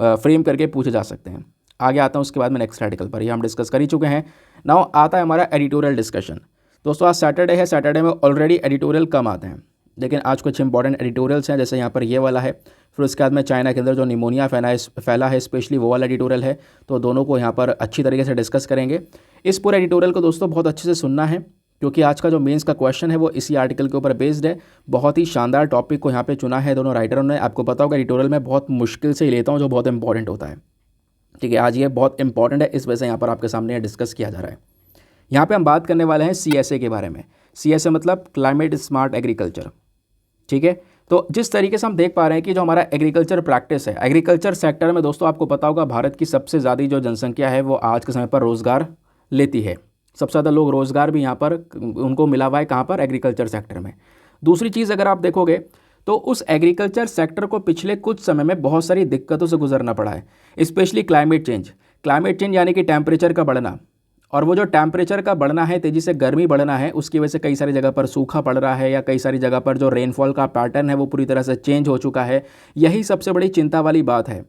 फ्रेम करके पूछे जा सकते हैं। आगे आता हूँ उसके बाद में नेक्स्ट आर्टिकल पर, ये हम डिस्कस कर ही चुके हैं। नाउ आता है हमारा एडिटोरियल डिस्कशन। दोस्तों आज सैटरडे है, सैटरडे में ऑलरेडी एडिटोरियल कम आते हैं, लेकिन आज कुछ इंपॉर्टेंट एडिटोरियल्स हैं, जैसे यहाँ पर ये वाला है। फिर उसके बाद में चाइना के अंदर जो निमोनिया फैला है स्पेशली वो वाला एडिटोरियल है। तो दोनों को यहाँ पर अच्छी तरीके से डिस्कस करेंगे। इस पूरे एडिटोरियल को दोस्तों बहुत अच्छे से सुनना है, क्योंकि आज का जो मेंस का क्वेश्चन है वो इसी आर्टिकल के ऊपर बेस्ड है। बहुत ही शानदार टॉपिक को यहाँ पे चुना है दोनों राइटरों ने। आपको पता होगा एडिटोरियल में बहुत मुश्किल से ही लेता हूँ जो बहुत इंपॉर्टेंट होता है, ठीक है। आज ये बहुत इंपॉर्टेंट है, इस वजह से यहाँ पर आपके सामने डिस्कस किया जा रहा है। यहाँ पे हम बात करने वाले हैं CSA के बारे में। CSA मतलब क्लाइमेट स्मार्ट एग्रीकल्चर, ठीक है। तो जिस तरीके से हम देख पा रहे हैं कि जो हमारा एग्रीकल्चर प्रैक्टिस है, एग्रीकल्चर सेक्टर में दोस्तों आपको पता होगा भारत की सबसे ज़्यादा जो जनसंख्या है वो आज के समय पर रोज़गार लेती है। सबसे ज़्यादा लोग रोज़गार भी यहाँ पर उनको मिला हुआ है, कहाँ पर, एग्रीकल्चर सेक्टर में। दूसरी चीज़ अगर आप देखोगे तो उस एग्रीकल्चर सेक्टर को पिछले कुछ समय में बहुत सारी दिक्कतों से गुजरना पड़ा है, स्पेशली क्लाइमेट चेंज यानी कि टेम्परेचर का बढ़ना। और वो जो टेम्परेचर का बढ़ना है, तेज़ी से गर्मी बढ़ना है, उसकी वजह से कई सारी जगह पर सूखा पड़ रहा है, या कई सारी जगह पर जो रेनफॉल का पैटर्न है वो पूरी तरह से चेंज हो चुका है। यही सबसे बड़ी चिंता वाली बात है।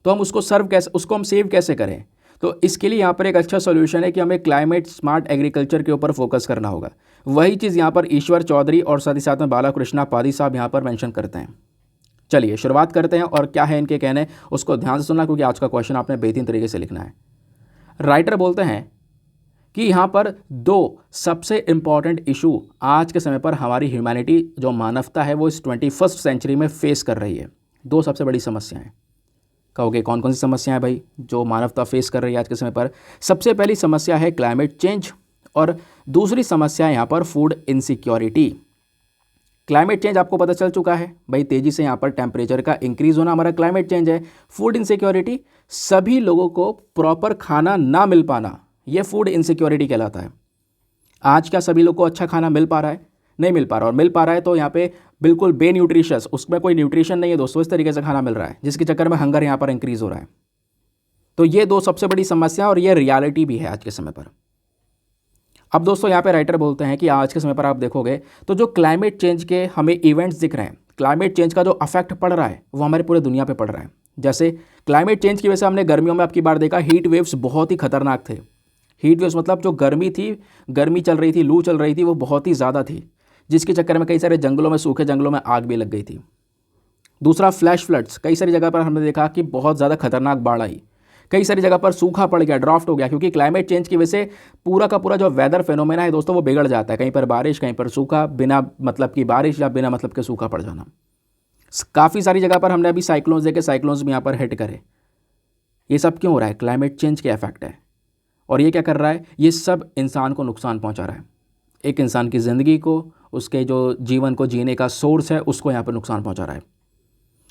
तो हम उसको हम सेव कैसे करें। तो इसके लिए यहाँ पर एक अच्छा सोल्यूशन है कि हमें क्लाइमेट स्मार्ट एग्रीकल्चर के ऊपर फोकस करना होगा। वही चीज़ यहाँ पर ईश्वर चौधरी और साथ ही साथ में बालाकृष्णा पादी साहब यहाँ पर मेंशन करते हैं। चलिए शुरुआत करते हैं, और क्या है इनके कहने उसको ध्यान से सुनना, क्योंकि आज का क्वेश्चन आपने बेहतरीन तरीके से लिखना है। राइटर बोलते हैं कि यहाँ पर दो सबसे इम्पॉर्टेंट इशू आज के समय पर हमारी ह्यूमैनिटी जो मानवता है वो इस 21st सेंचुरी में फेस कर रही है। दो सबसे बड़ी समस्याएं। कहोगे कौन कौन सी समस्याएं भाई जो मानवता फेस कर रही है आज के समय पर। सबसे पहली समस्या है क्लाइमेट चेंज, और दूसरी समस्या है यहाँ पर फूड इनसिक्योरिटी। क्लाइमेट चेंज आपको पता चल चुका है भाई, तेज़ी से यहाँ पर टेम्परेचर का इंक्रीज़ होना हमारा क्लाइमेट चेंज है। फूड इनसिक्योरिटी, सभी लोगों को प्रॉपर खाना ना मिल पाना, ये फूड इनसिक्योरिटी कहलाता है। आज क्या सभी लोग को अच्छा खाना मिल पा रहा है? नहीं मिल पा रहा, और मिल पा रहा है तो यहाँ पे बिल्कुल बेन्यूट्रिशियस, उसमें कोई न्यूट्रिशन नहीं है दोस्तों, इस तरीके से खाना मिल रहा है जिसके चक्कर में हंगर यहाँ पर इंक्रीज़ हो रहा है। तो ये दो सबसे बड़ी समस्या, और ये रियलिटी भी है आज के समय पर। अब दोस्तों यहाँ पे राइटर बोलते हैं कि आज के समय पर आप देखोगे तो जो क्लाइमेट चेंज के हमें इवेंट्स दिख रहे हैं, क्लाइमेट चेंज का जो अफेक्ट पड़ रहा है वो हमारे पूरे दुनिया पे पड़ रहा है। जैसे क्लाइमेट चेंज की वजह से हमने गर्मियों में आपकी बार देखा हीट वेव्स बहुत ही खतरनाक थे। हीट वेव्स मतलब जो गर्मी थी, गर्मी चल रही थी, लू चल रही थी, वो बहुत ही ज़्यादा थी, जिसके चक्कर में कई सारे जंगलों में, सूखे जंगलों में आग भी लग गई थी। दूसरा फ्लैश फ्लड्स, कई सारी जगह पर हमने देखा कि बहुत ज़्यादा खतरनाक बाढ़ आई, कई सारी जगह पर सूखा पड़ गया, ड्राफ्ट हो गया, क्योंकि क्लाइमेट चेंज की वजह से पूरा का पूरा जो वेदर फेनोमेना है दोस्तों वो बिगड़ जाता है। कहीं पर बारिश, कहीं पर सूखा, बिना मतलब की बारिश या बिना मतलब के सूखा पड़ जाना। काफ़ी सारी जगह पर हमने अभी साइक्लोन्स देखे, साइक्लोन्स भी यहाँ पर हिट करे। ये सब क्यों हो रहा है? क्लाइमेट चेंज के इफेक्ट है। और ये क्या कर रहा है? ये सब इंसान को नुकसान पहुँचा रहा है। एक इंसान की ज़िंदगी को, उसके जो जीवन को जीने का सोर्स है, उसको यहाँ पर नुकसान पहुँचा रहा है।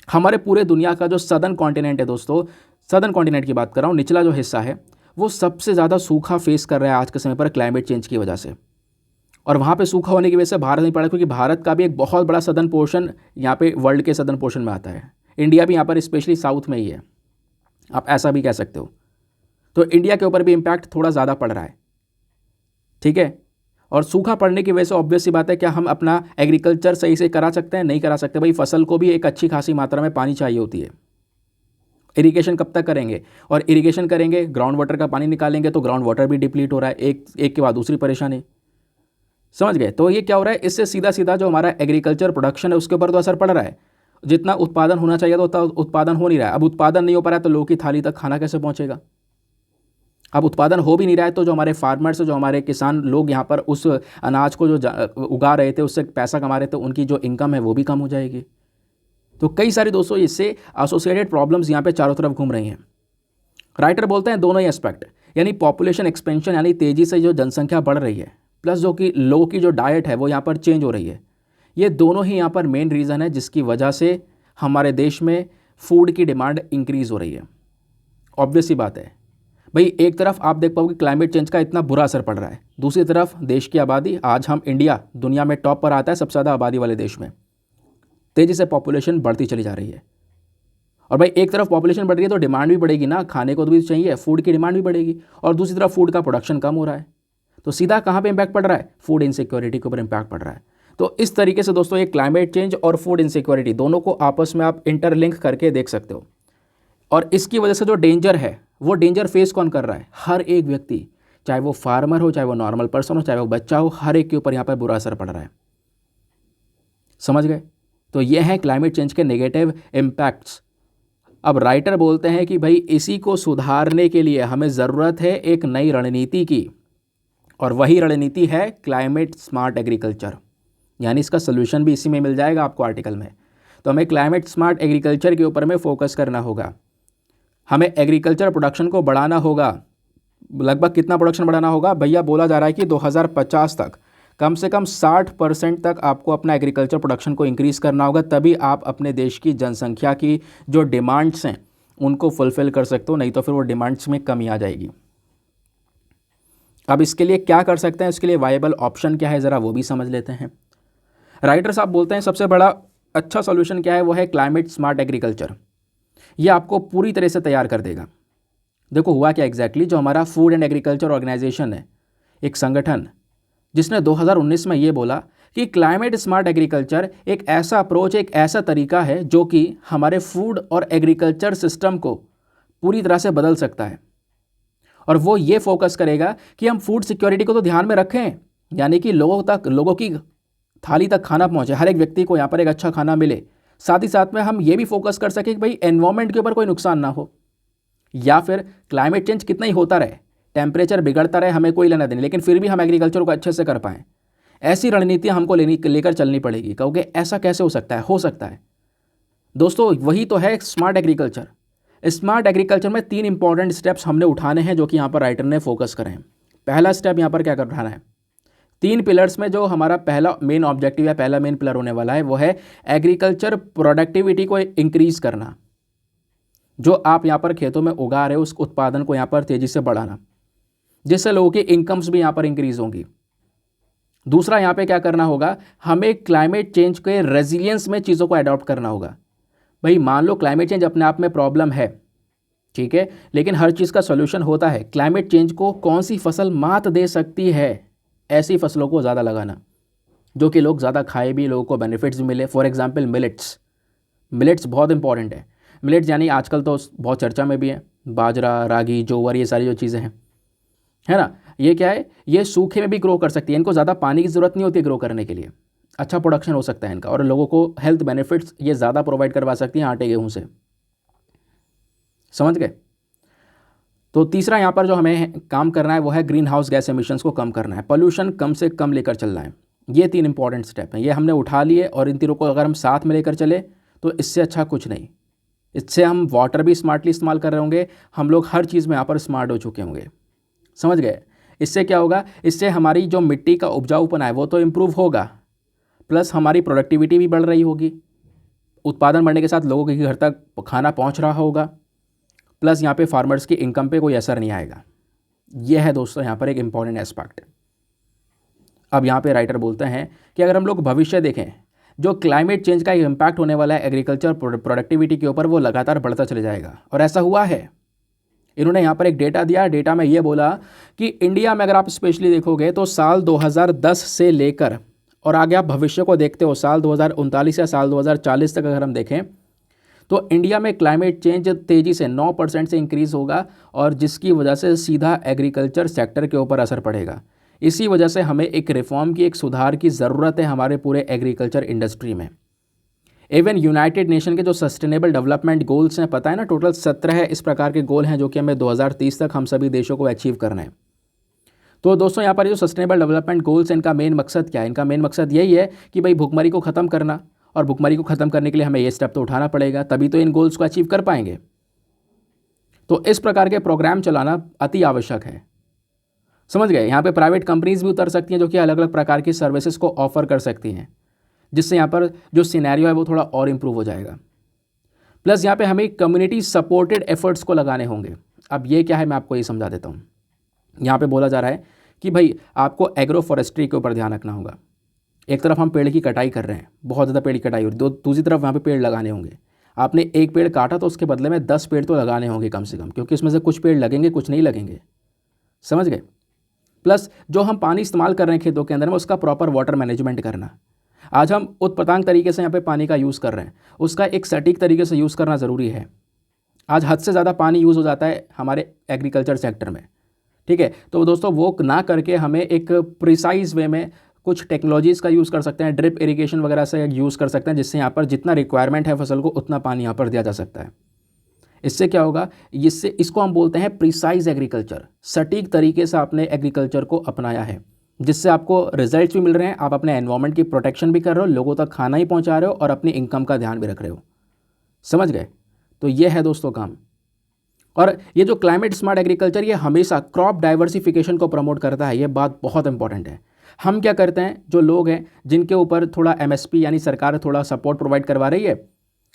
हमारे पूरे दुनिया का जो सदर्न कॉन्टिनेंट है दोस्तों, सदर्न कॉन्टिनेंट की बात कर रहा हूँ, निचला जो हिस्सा है वो सबसे ज़्यादा सूखा फेस कर रहा है आज के समय पर क्लाइमेट चेंज की वजह से। और वहाँ पे सूखा होने की वजह से भारत नहीं पड़ा, क्योंकि भारत का भी एक बहुत बड़ा सदर्न पोर्शन यहाँ पे वर्ल्ड के सदर्न पोर्शन में आता है। इंडिया भी यहाँ पर स्पेशली साउथ में ही है, आप ऐसा भी कह सकते हो। तो इंडिया के ऊपर भी इम्पैक्ट थोड़ा ज़्यादा पड़ रहा है, ठीक है। और सूखा पड़ने की वजह से ऑब्वियस सी बात है, क्या हम अपना एग्रीकल्चर सही से करा सकते हैं? नहीं करा सकते भाई। फसल को भी एक अच्छी खासी मात्रा में पानी चाहिए होती है। इरिगेशन कब तक करेंगे? और इरिगेशन करेंगे, ग्राउंड वाटर का पानी निकालेंगे तो ग्राउंड वाटर भी डिप्लीट हो रहा है, एक के बाद दूसरी परेशानी। समझ गए? तो ये क्या हो रहा है, इससे सीधा सीधा जो हमारा एग्रीकल्चर प्रोडक्शन है उसके ऊपर तो असर पड़ रहा है। जितना उत्पादन होना चाहिए तो उतना उत्पादन हो नहीं रहा है। अब उत्पादन नहीं हो पा रहा है तो लोगों की थाली तक खाना कैसे पहुंचेगा? अब उत्पादन हो भी नहीं रहा है तो जो हमारे फार्मर्स, जो हमारे किसान लोग यहाँ पर उस अनाज को जो उगा रहे थे, उससे पैसा कमा रहे थे, उनकी जो इनकम है वो भी कम हो जाएगी। तो कई सारी दोस्तों इससे एसोसिएटेड प्रॉब्लम्स यहाँ पे चारों तरफ घूम रही हैं। राइटर बोलते हैं दोनों ही एस्पेक्ट, यानी पॉपुलेशन एक्सपेंशन, यानी तेज़ी से जो जनसंख्या बढ़ रही है, प्लस जो कि लोगों की जो डाइट है वो यहाँ पर चेंज हो रही है। ये दोनों ही यहाँ पर मेन रीज़न है जिसकी वजह से हमारे देश में फूड की डिमांड इंक्रीज़ हो रही है। ऑब्वियस सी बात है भाई, एक तरफ आप देख पाओगे क्लाइमेट चेंज का इतना बुरा असर पड़ रहा है, दूसरी तरफ देश की आबादी, आज हम इंडिया दुनिया में टॉप पर आता है सबसे ज़्यादा आबादी वाले देश में। तेज़ी से पॉपुलेशन बढ़ती चली जा रही है। और भाई एक तरफ पॉपुलेशन बढ़ रही है तो डिमांड भी बढ़ेगी ना, खाने को तो भी चाहिए, फूड की डिमांड भी बढ़ेगी, और दूसरी तरफ फूड का प्रोडक्शन कम हो रहा है। तो सीधा कहाँ पे इम्पैक्ट पड़ रहा है? फूड इनसिक्योरिटी के ऊपर इम्पैक्ट पड़ रहा है। तो इस तरीके से दोस्तों ये क्लाइमेट चेंज और फूड इनसिक्योरिटी दोनों को आपस में आप इंटरलिंक करके देख सकते हो। और इसकी वजह से जो डेंजर है, वो डेंजर फेस कौन कर रहा है? हर एक व्यक्ति, चाहे वो फार्मर हो, चाहे वो नॉर्मल पर्सन हो, चाहे वो बच्चा हो, हर एक के ऊपर यहाँ पर बुरा असर पड़ रहा है। समझ गए? तो ये है क्लाइमेट चेंज के नेगेटिव इम्पैक्ट्स। अब राइटर बोलते हैं कि भाई इसी को सुधारने के लिए हमें ज़रूरत है एक नई रणनीति की, और वही रणनीति है क्लाइमेट स्मार्ट एग्रीकल्चर। यानी इसका सोल्यूशन भी इसी में मिल जाएगा आपको आर्टिकल में। तो हमें क्लाइमेट स्मार्ट एग्रीकल्चर के ऊपर में फोकस करना होगा। हमें एग्रीकल्चर प्रोडक्शन को बढ़ाना होगा। लगभग कितना प्रोडक्शन बढ़ाना होगा भैया? बोला जा रहा है कि 2050 तक कम से कम 60% तक आपको अपना एग्रीकल्चर प्रोडक्शन को इंक्रीज़ करना होगा, तभी आप अपने देश की जनसंख्या की जो डिमांड्स हैं उनको फुलफ़िल कर सकते हो, नहीं तो फिर वो डिमांड्स में कमी आ जाएगी। अब इसके लिए क्या कर सकते हैं, इसके लिए वायबल ऑप्शन क्या है, ज़रा वो भी समझ लेते हैं। राइटर साहब बोलते हैं सबसे बड़ा अच्छा सॉल्यूशन क्या है, वो है क्लाइमेट स्मार्ट एग्रीकल्चर। ये आपको पूरी तरह से तैयार कर देगा। देखो हुआ क्या एग्जैक्टली, जो हमारा फूड एंड एग्रीकल्चर ऑर्गेनाइजेशन है, एक संगठन जिसने 2019 में ये बोला कि क्लाइमेट स्मार्ट एग्रीकल्चर एक ऐसा अप्रोच, एक ऐसा तरीका है जो कि हमारे फूड और एग्रीकल्चर सिस्टम को पूरी तरह से बदल सकता है। और वो ये फोकस करेगा कि हम फूड सिक्योरिटी को तो ध्यान में रखें, यानी कि लोगों की थाली तक खाना पहुंचे, हर एक व्यक्ति को यहाँ पर एक अच्छा खाना मिले। साथ ही साथ में हम ये भी फोकस कर सकें कि भाई एनवायरनमेंट के ऊपर कोई नुकसान ना हो, या फिर क्लाइमेट चेंज कितना ही होता रहे, टेम्परेचर बिगड़ता रहे, हमें कोई लेना देना, लेकिन फिर भी हम एग्रीकल्चर को अच्छे से कर पाएँ। ऐसी रणनीतियाँ हमको लेकर चलनी पड़ेगी। कहोगे ऐसा कैसे हो सकता है? हो सकता है दोस्तों, वही तो है स्मार्ट एग्रीकल्चर। स्मार्ट एग्रीकल्चर में 3 इंपॉर्टेंट स्टेप्स हमने उठाने हैं, जो कि यहाँ पर राइटर ने फोकस करें। पहला स्टेप यहाँ पर क्या कर उठाना है? 3 पिलर्स में जो हमारा पहला मेन ऑब्जेक्टिव या पहला मेन पिलर होने वाला है वो है एग्रीकल्चर प्रोडक्टिविटी को इंक्रीज़ करना। जो आप यहाँ पर खेतों में उगा रहे हो उस उत्पादन को यहाँ पर तेज़ी से बढ़ाना, जिससे लोगों की इनकम्स भी यहाँ पर इंक्रीज़ होंगी। दूसरा यहाँ पे क्या करना होगा, हमें क्लाइमेट चेंज के रेजिलियंस में चीज़ों को अडॉप्ट करना होगा। भाई मान लो क्लाइमेट चेंज अपने आप में प्रॉब्लम है, ठीक है, लेकिन हर चीज़ का सोल्यूशन होता है। क्लाइमेट चेंज को कौन सी फसल मात दे सकती है? ऐसी फसलों को ज़्यादा लगाना जो कि लोग ज़्यादा खाए भी, लोगों को बेनिफिट्स भी मिले। फॉर एग्जाम्पल मिलेट्स बहुत इंपॉर्टेंट है। मिलेट्स यानी आजकल तो बहुत चर्चा में भी है, बाजरा, रागी, जोवर, ये सारी जो चीज़ें हैं, है ना, ये क्या है, ये सूखे में भी ग्रो कर सकती है। इनको ज़्यादा पानी की ज़रूरत नहीं होती ग्रो करने के लिए। अच्छा प्रोडक्शन हो सकता है इनका, और लोगों को हेल्थ बेनिफिट्स ये ज़्यादा प्रोवाइड करवा सकती हैं आटे गेहूँ से। समझ गए। तो तीसरा यहाँ पर जो हमें काम करना है वो है ग्रीन हाउस गैस एमिशंस को कम करना है, पोल्यूशन कम से कम लेकर चलना है। ये 3 इंपॉर्टेंट स्टेप हैं, ये हमने उठा लिए, और इन तीनों को अगर हम साथ में लेकर चले तो इससे अच्छा कुछ नहीं। इससे हम वाटर भी स्मार्टली इस्तेमाल कर रहे होंगे, हम लोग हर चीज़ में यहाँ पर स्मार्ट हो चुके होंगे। समझ गए। इससे क्या होगा, इससे हमारी जो मिट्टी का उपजाऊपन है वो तो इम्प्रूव होगा, प्लस हमारी प्रोडक्टिविटी भी बढ़ रही होगी, उत्पादन बढ़ने के साथ लोगों के घर तक खाना पहुँच रहा होगा, प्लस यहाँ पे फार्मर्स की इनकम पे कोई असर नहीं आएगा। यह है दोस्तों यहाँ पर एक इम्पॉर्टेंट एस्पेक्ट। अब यहाँ पे राइटर बोलते हैं कि अगर हम लोग भविष्य देखें, जो क्लाइमेट चेंज का इम्पैक्ट होने वाला है एग्रीकल्चर प्रोडक्टिविटी के ऊपर, वो लगातार बढ़ता चले जाएगा, और ऐसा हुआ है। इन्होंने यहाँ पर एक डेटा दिया, डेटा में ये बोला कि इंडिया में अगर आप स्पेशली देखोगे तो साल 2010 से लेकर और आगे आप भविष्य को देखते हो साल 2039 या साल 2040 तक अगर हम देखें तो इंडिया में क्लाइमेट चेंज तेज़ी से 9% से इंक्रीज़ होगा, और जिसकी वजह से सीधा एग्रीकल्चर सेक्टर के ऊपर असर पड़ेगा। इसी वजह से हमें एक रिफॉर्म की, एक सुधार की ज़रूरत है हमारे पूरे एग्रीकल्चर इंडस्ट्री में। इवन यूनाइटेड नेशन के जो सस्टेनेबल डेवलपमेंट गोल्स हैं, पता है ना, टोटल 17 इस प्रकार के गोल हैं जो कि हमें 2030 तक हम सभी देशों को अचीव करना है। तो दोस्तों यहाँ पर जो सस्टेनेबल डेवलपमेंट गोल्स हैं, इनका मेन मकसद क्या है? इनका मेन मकसद यही है कि भाई भुखमरी को ख़त्म करना, और भुखमरी को ख़त्म करने के लिए हमें ये स्टेप तो उठाना पड़ेगा, तभी तो इन गोल्स को अचीव कर पाएंगे। तो इस प्रकार के प्रोग्राम चलाना अति आवश्यक है। समझ गए। यहाँ पे प्राइवेट कंपनीज भी उतर सकती हैं जो कि अलग अलग प्रकार की सर्विसेज को ऑफर कर सकती हैं, जिससे यहाँ पर जो सिनेरियो है वो थोड़ा और इम्प्रूव हो जाएगा। प्लस यहाँ पे हमें कम्युनिटी सपोर्टेड एफर्ट्स को लगाने होंगे। अब ये क्या है, मैं आपको ये समझा देता हूँ। यहाँ पे बोला जा रहा है कि भाई आपको एग्रो फॉरेस्ट्री के ऊपर ध्यान रखना होगा। एक तरफ हम पेड़ की कटाई कर रहे हैं, बहुत ज़्यादा पेड़ की कटाई हो रही है, दूसरी तरफ वहाँ पे पेड़ लगाने होंगे। आपने एक पेड़ काटा तो उसके बदले में 10 पेड़ तो लगाने होंगे कम से कम, क्योंकि उसमें से कुछ पेड़ लगेंगे, कुछ नहीं लगेंगे। समझ गए। प्लस जो हम पानी इस्तेमाल कर रहे हैं खेतों के अंदर में, उसका प्रॉपर वाटर मैनेजमेंट करना। आज हम उत्पतांग तरीके से यहाँ पे पानी का यूज़ कर रहे हैं, उसका एक सटीक तरीके से यूज़ करना ज़रूरी है। आज हद से ज़्यादा पानी यूज़ हो जाता है हमारे एग्रीकल्चर सेक्टर में, ठीक है। तो दोस्तों वो ना करके हमें एक प्रिसाइज वे में कुछ टेक्नोलॉजीज़ का यूज़ कर सकते हैं, ड्रिप इरिगेशन वगैरह से यूज़ कर सकते हैं, जिससे यहाँ पर जितना रिक्वायरमेंट है फसल को उतना पानी यहाँ पर दिया जा सकता है। इससे क्या होगा, इसको हम बोलते हैं प्रिसाइज एग्रीकल्चर। सटीक तरीके से आपने एग्रीकल्चर को अपनाया है, जिससे आपको रिजल्ट्स भी मिल रहे हैं, आप अपने एनवायरनमेंट की प्रोटेक्शन भी कर रहे हो, लोगों तक खाना ही पहुँचा रहे हो, और अपनी इनकम का ध्यान भी रख रहे हो। समझ गए। तो ये है दोस्तों काम। और ये जो क्लाइमेट स्मार्ट एग्रीकल्चर, ये हमेशा क्रॉप डाइवर्सिफिकेशन को प्रमोट करता है। ये बात बहुत इंपॉर्टेंट है। हम क्या करते हैं, जो लोग हैं जिनके ऊपर थोड़ा एमएसपी यानी सरकार थोड़ा सपोर्ट प्रोवाइड करवा रही है,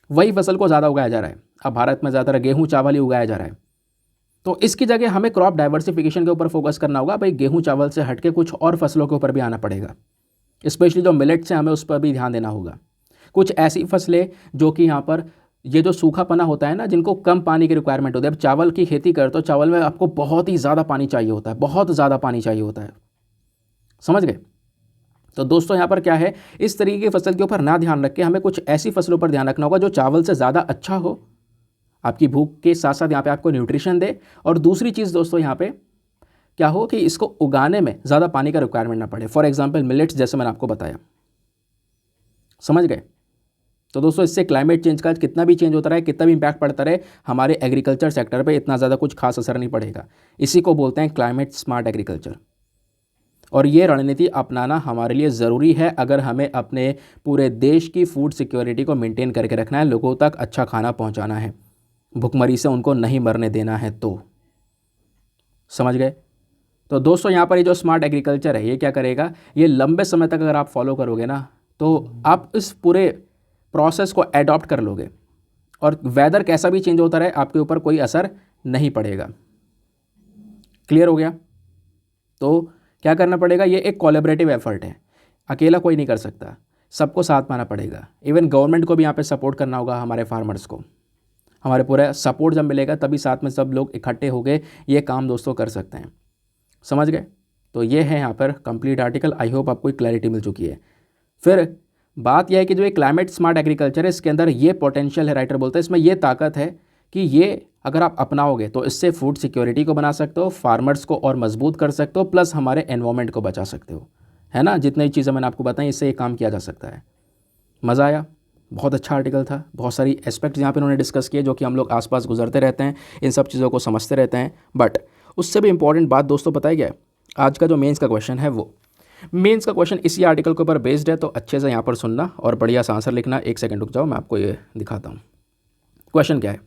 वही फसल को ज़्यादा उगाया जा रहा है। अब भारत में ज़्यादातर गेहूँ चावल ही उगाया जा रहा है, तो इसकी जगह हमें क्रॉप डाइवर्सिफिकेशन के ऊपर फोकस करना होगा। भाई गेहूँ चावल से हटके कुछ और फसलों के ऊपर भी आना पड़ेगा, स्पेशली जो मिलेट्स हैं, हमें उस पर भी ध्यान देना होगा। कुछ ऐसी फसलें जो कि यहाँ पर ये जो सूखापना होता है ना, जिनको कम पानी की रिक्वायरमेंट होती है। अब चावल की खेती कर तो चावल में आपको बहुत ही ज़्यादा पानी चाहिए होता है, बहुत ज़्यादा पानी चाहिए होता है। समझ गए। तो दोस्तों यहाँ पर क्या है, इस तरीके की फसल के ऊपर ना ध्यान रख के हमें कुछ ऐसी फसलों पर ध्यान रखना होगा जो चावल से ज़्यादा अच्छा हो, आपकी भूख के साथ साथ यहाँ पे आपको न्यूट्रिशन दे, और दूसरी चीज़ दोस्तों यहाँ पे क्या हो कि इसको उगाने में ज़्यादा पानी का रिक्वायरमेंट ना पड़े। फॉर एग्जाम्पल मिलेट्स, जैसे मैंने आपको बताया। समझ गए। तो दोस्तों इससे क्लाइमेट चेंज का कितना भी चेंज होता रहे, कितना भी इम्पैक्ट पड़ता रहे, हमारे एग्रीकल्चर सेक्टर पे इतना ज़्यादा कुछ खास असर नहीं पड़ेगा। इसी को बोलते हैं क्लाइमेट स्मार्ट एग्रीकल्चर, और ये रणनीति अपनाना हमारे लिए ज़रूरी है अगर हमें अपने पूरे देश की फूड सिक्योरिटी को मेंटेन करके रखना है, लोगों तक अच्छा खाना पहुंचाना है, भुखमरी से उनको नहीं मरने देना है। तो समझ गए। तो दोस्तों यहाँ पर ये जो स्मार्ट एग्रीकल्चर है, ये क्या करेगा, ये लंबे समय तक अगर आप फॉलो करोगे ना, तो आप इस पूरे प्रोसेस को एडॉप्ट कर लोगे, और वेदर कैसा भी चेंज होता रहे आपके ऊपर कोई असर नहीं पड़ेगा। क्लियर हो गया। तो क्या करना पड़ेगा, ये एक कोलैबोरेटिव एफर्ट है, अकेला कोई नहीं कर सकता, सबको साथ में आना पड़ेगा। इवन गवर्नमेंट को भी यहाँ पे सपोर्ट करना होगा, हमारे फार्मर्स को। हमारे पूरा सपोर्ट जब मिलेगा तभी साथ में सब लोग इकट्ठे हो गए ये काम दोस्तों कर सकते हैं। समझ गए। तो ये है यहाँ पर कंप्लीट आर्टिकल। आई होप आपको क्लैरिटी मिल चुकी है। फिर बात यह है कि जो ये क्लाइमेट स्मार्ट एग्रीकल्चर है, इसके अंदर ये पोटेंशियल है, राइटर बोलते हैं इसमें ये ताकत है कि ये अगर आप अपनाओगे तो इससे फूड सिक्योरिटी को बना सकते हो, फार्मर्स को और मजबूत कर सकते हो, प्लस हमारे एनवायरनमेंट को बचा सकते हो। है ना। जितनी चीज़ें मैंने आपको बताई इससे ये काम किया जा सकता है। मज़ा आया, बहुत अच्छा आर्टिकल था, बहुत सारी एस्पेक्ट्स यहाँ पे उन्होंने डिस्कस किए जो कि हम लोग आसपास गुजरते रहते हैं, इन सब चीज़ों को समझते रहते हैं। बट उससे भी इंपॉर्टेंट बात दोस्तों पता है क्या है, आज का जो मेंस का क्वेश्चन है वो मेंस का क्वेश्चन इसी आर्टिकल के ऊपर बेस्ड है। तो अच्छे से यहाँ पर सुनना और बढ़िया सा आंसर लिखना। एक सेकंड रुक जाओ, मैं आपको ये दिखाता हूँ। क्वेश्चन क्या है,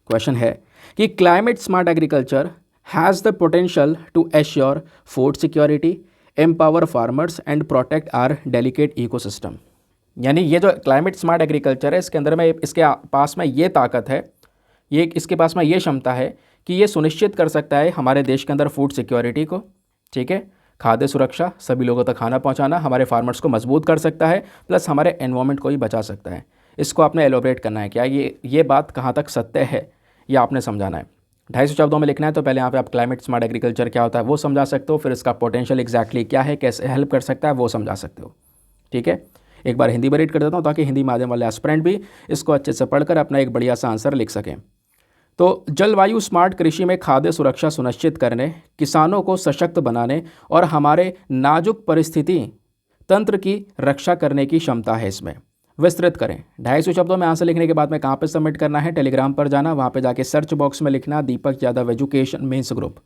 क्वेश्चन है कि climate smart agriculture has the potential to assure food security, empower farmers and protect our delicate ecosystem. यानी ये जो क्लाइमेट स्मार्ट एग्रीकल्चर है इसके अंदर में इसके पास में ये ताकत है, ये इसके पास में ये क्षमता है कि ये सुनिश्चित कर सकता है हमारे देश के अंदर फूड सिक्योरिटी को, ठीक है, खाद्य सुरक्षा, सभी लोगों तक खाना पहुंचाना, हमारे फार्मर्स को मजबूत कर सकता है, प्लस हमारे एनवायरनमेंट को भी बचा सकता है। इसको आपने एलोबरेट करना है, क्या ये बात कहाँ तक सत्य है ये आपने समझाना है। 250 शब्दों में लिखना है। तो पहले यहाँ पे आप क्लाइमेट स्मार्ट एग्रीकल्चर क्या होता है वो समझा सकते हो, फिर इसका पोटेंशियल एग्जैक्टली क्या है, कैसे हेल्प कर सकता है वो समझा सकते हो, ठीक है। एक बार हिंदी में रीड कर देता हूँ ताकि हिंदी माध्यम वाले एस्पिरेंट भी इसको अच्छे से पढ़कर अपना एक बढ़िया सा आंसर लिख सकें। तो जलवायु स्मार्ट कृषि में खाद्य सुरक्षा सुनिश्चित करने, किसानों को सशक्त बनाने और हमारे नाजुक परिस्थिति तंत्र की रक्षा करने की क्षमता है। इसमें विस्तृत करें। 250 शब्दों में आंसर लिखने के बाद में कहाँ पे सबमिट करना है, टेलीग्राम पर जाना, वहाँ पे जाके सर्च बॉक्स में लिखना दीपक यादव एजुकेशन मेंस ग्रुप।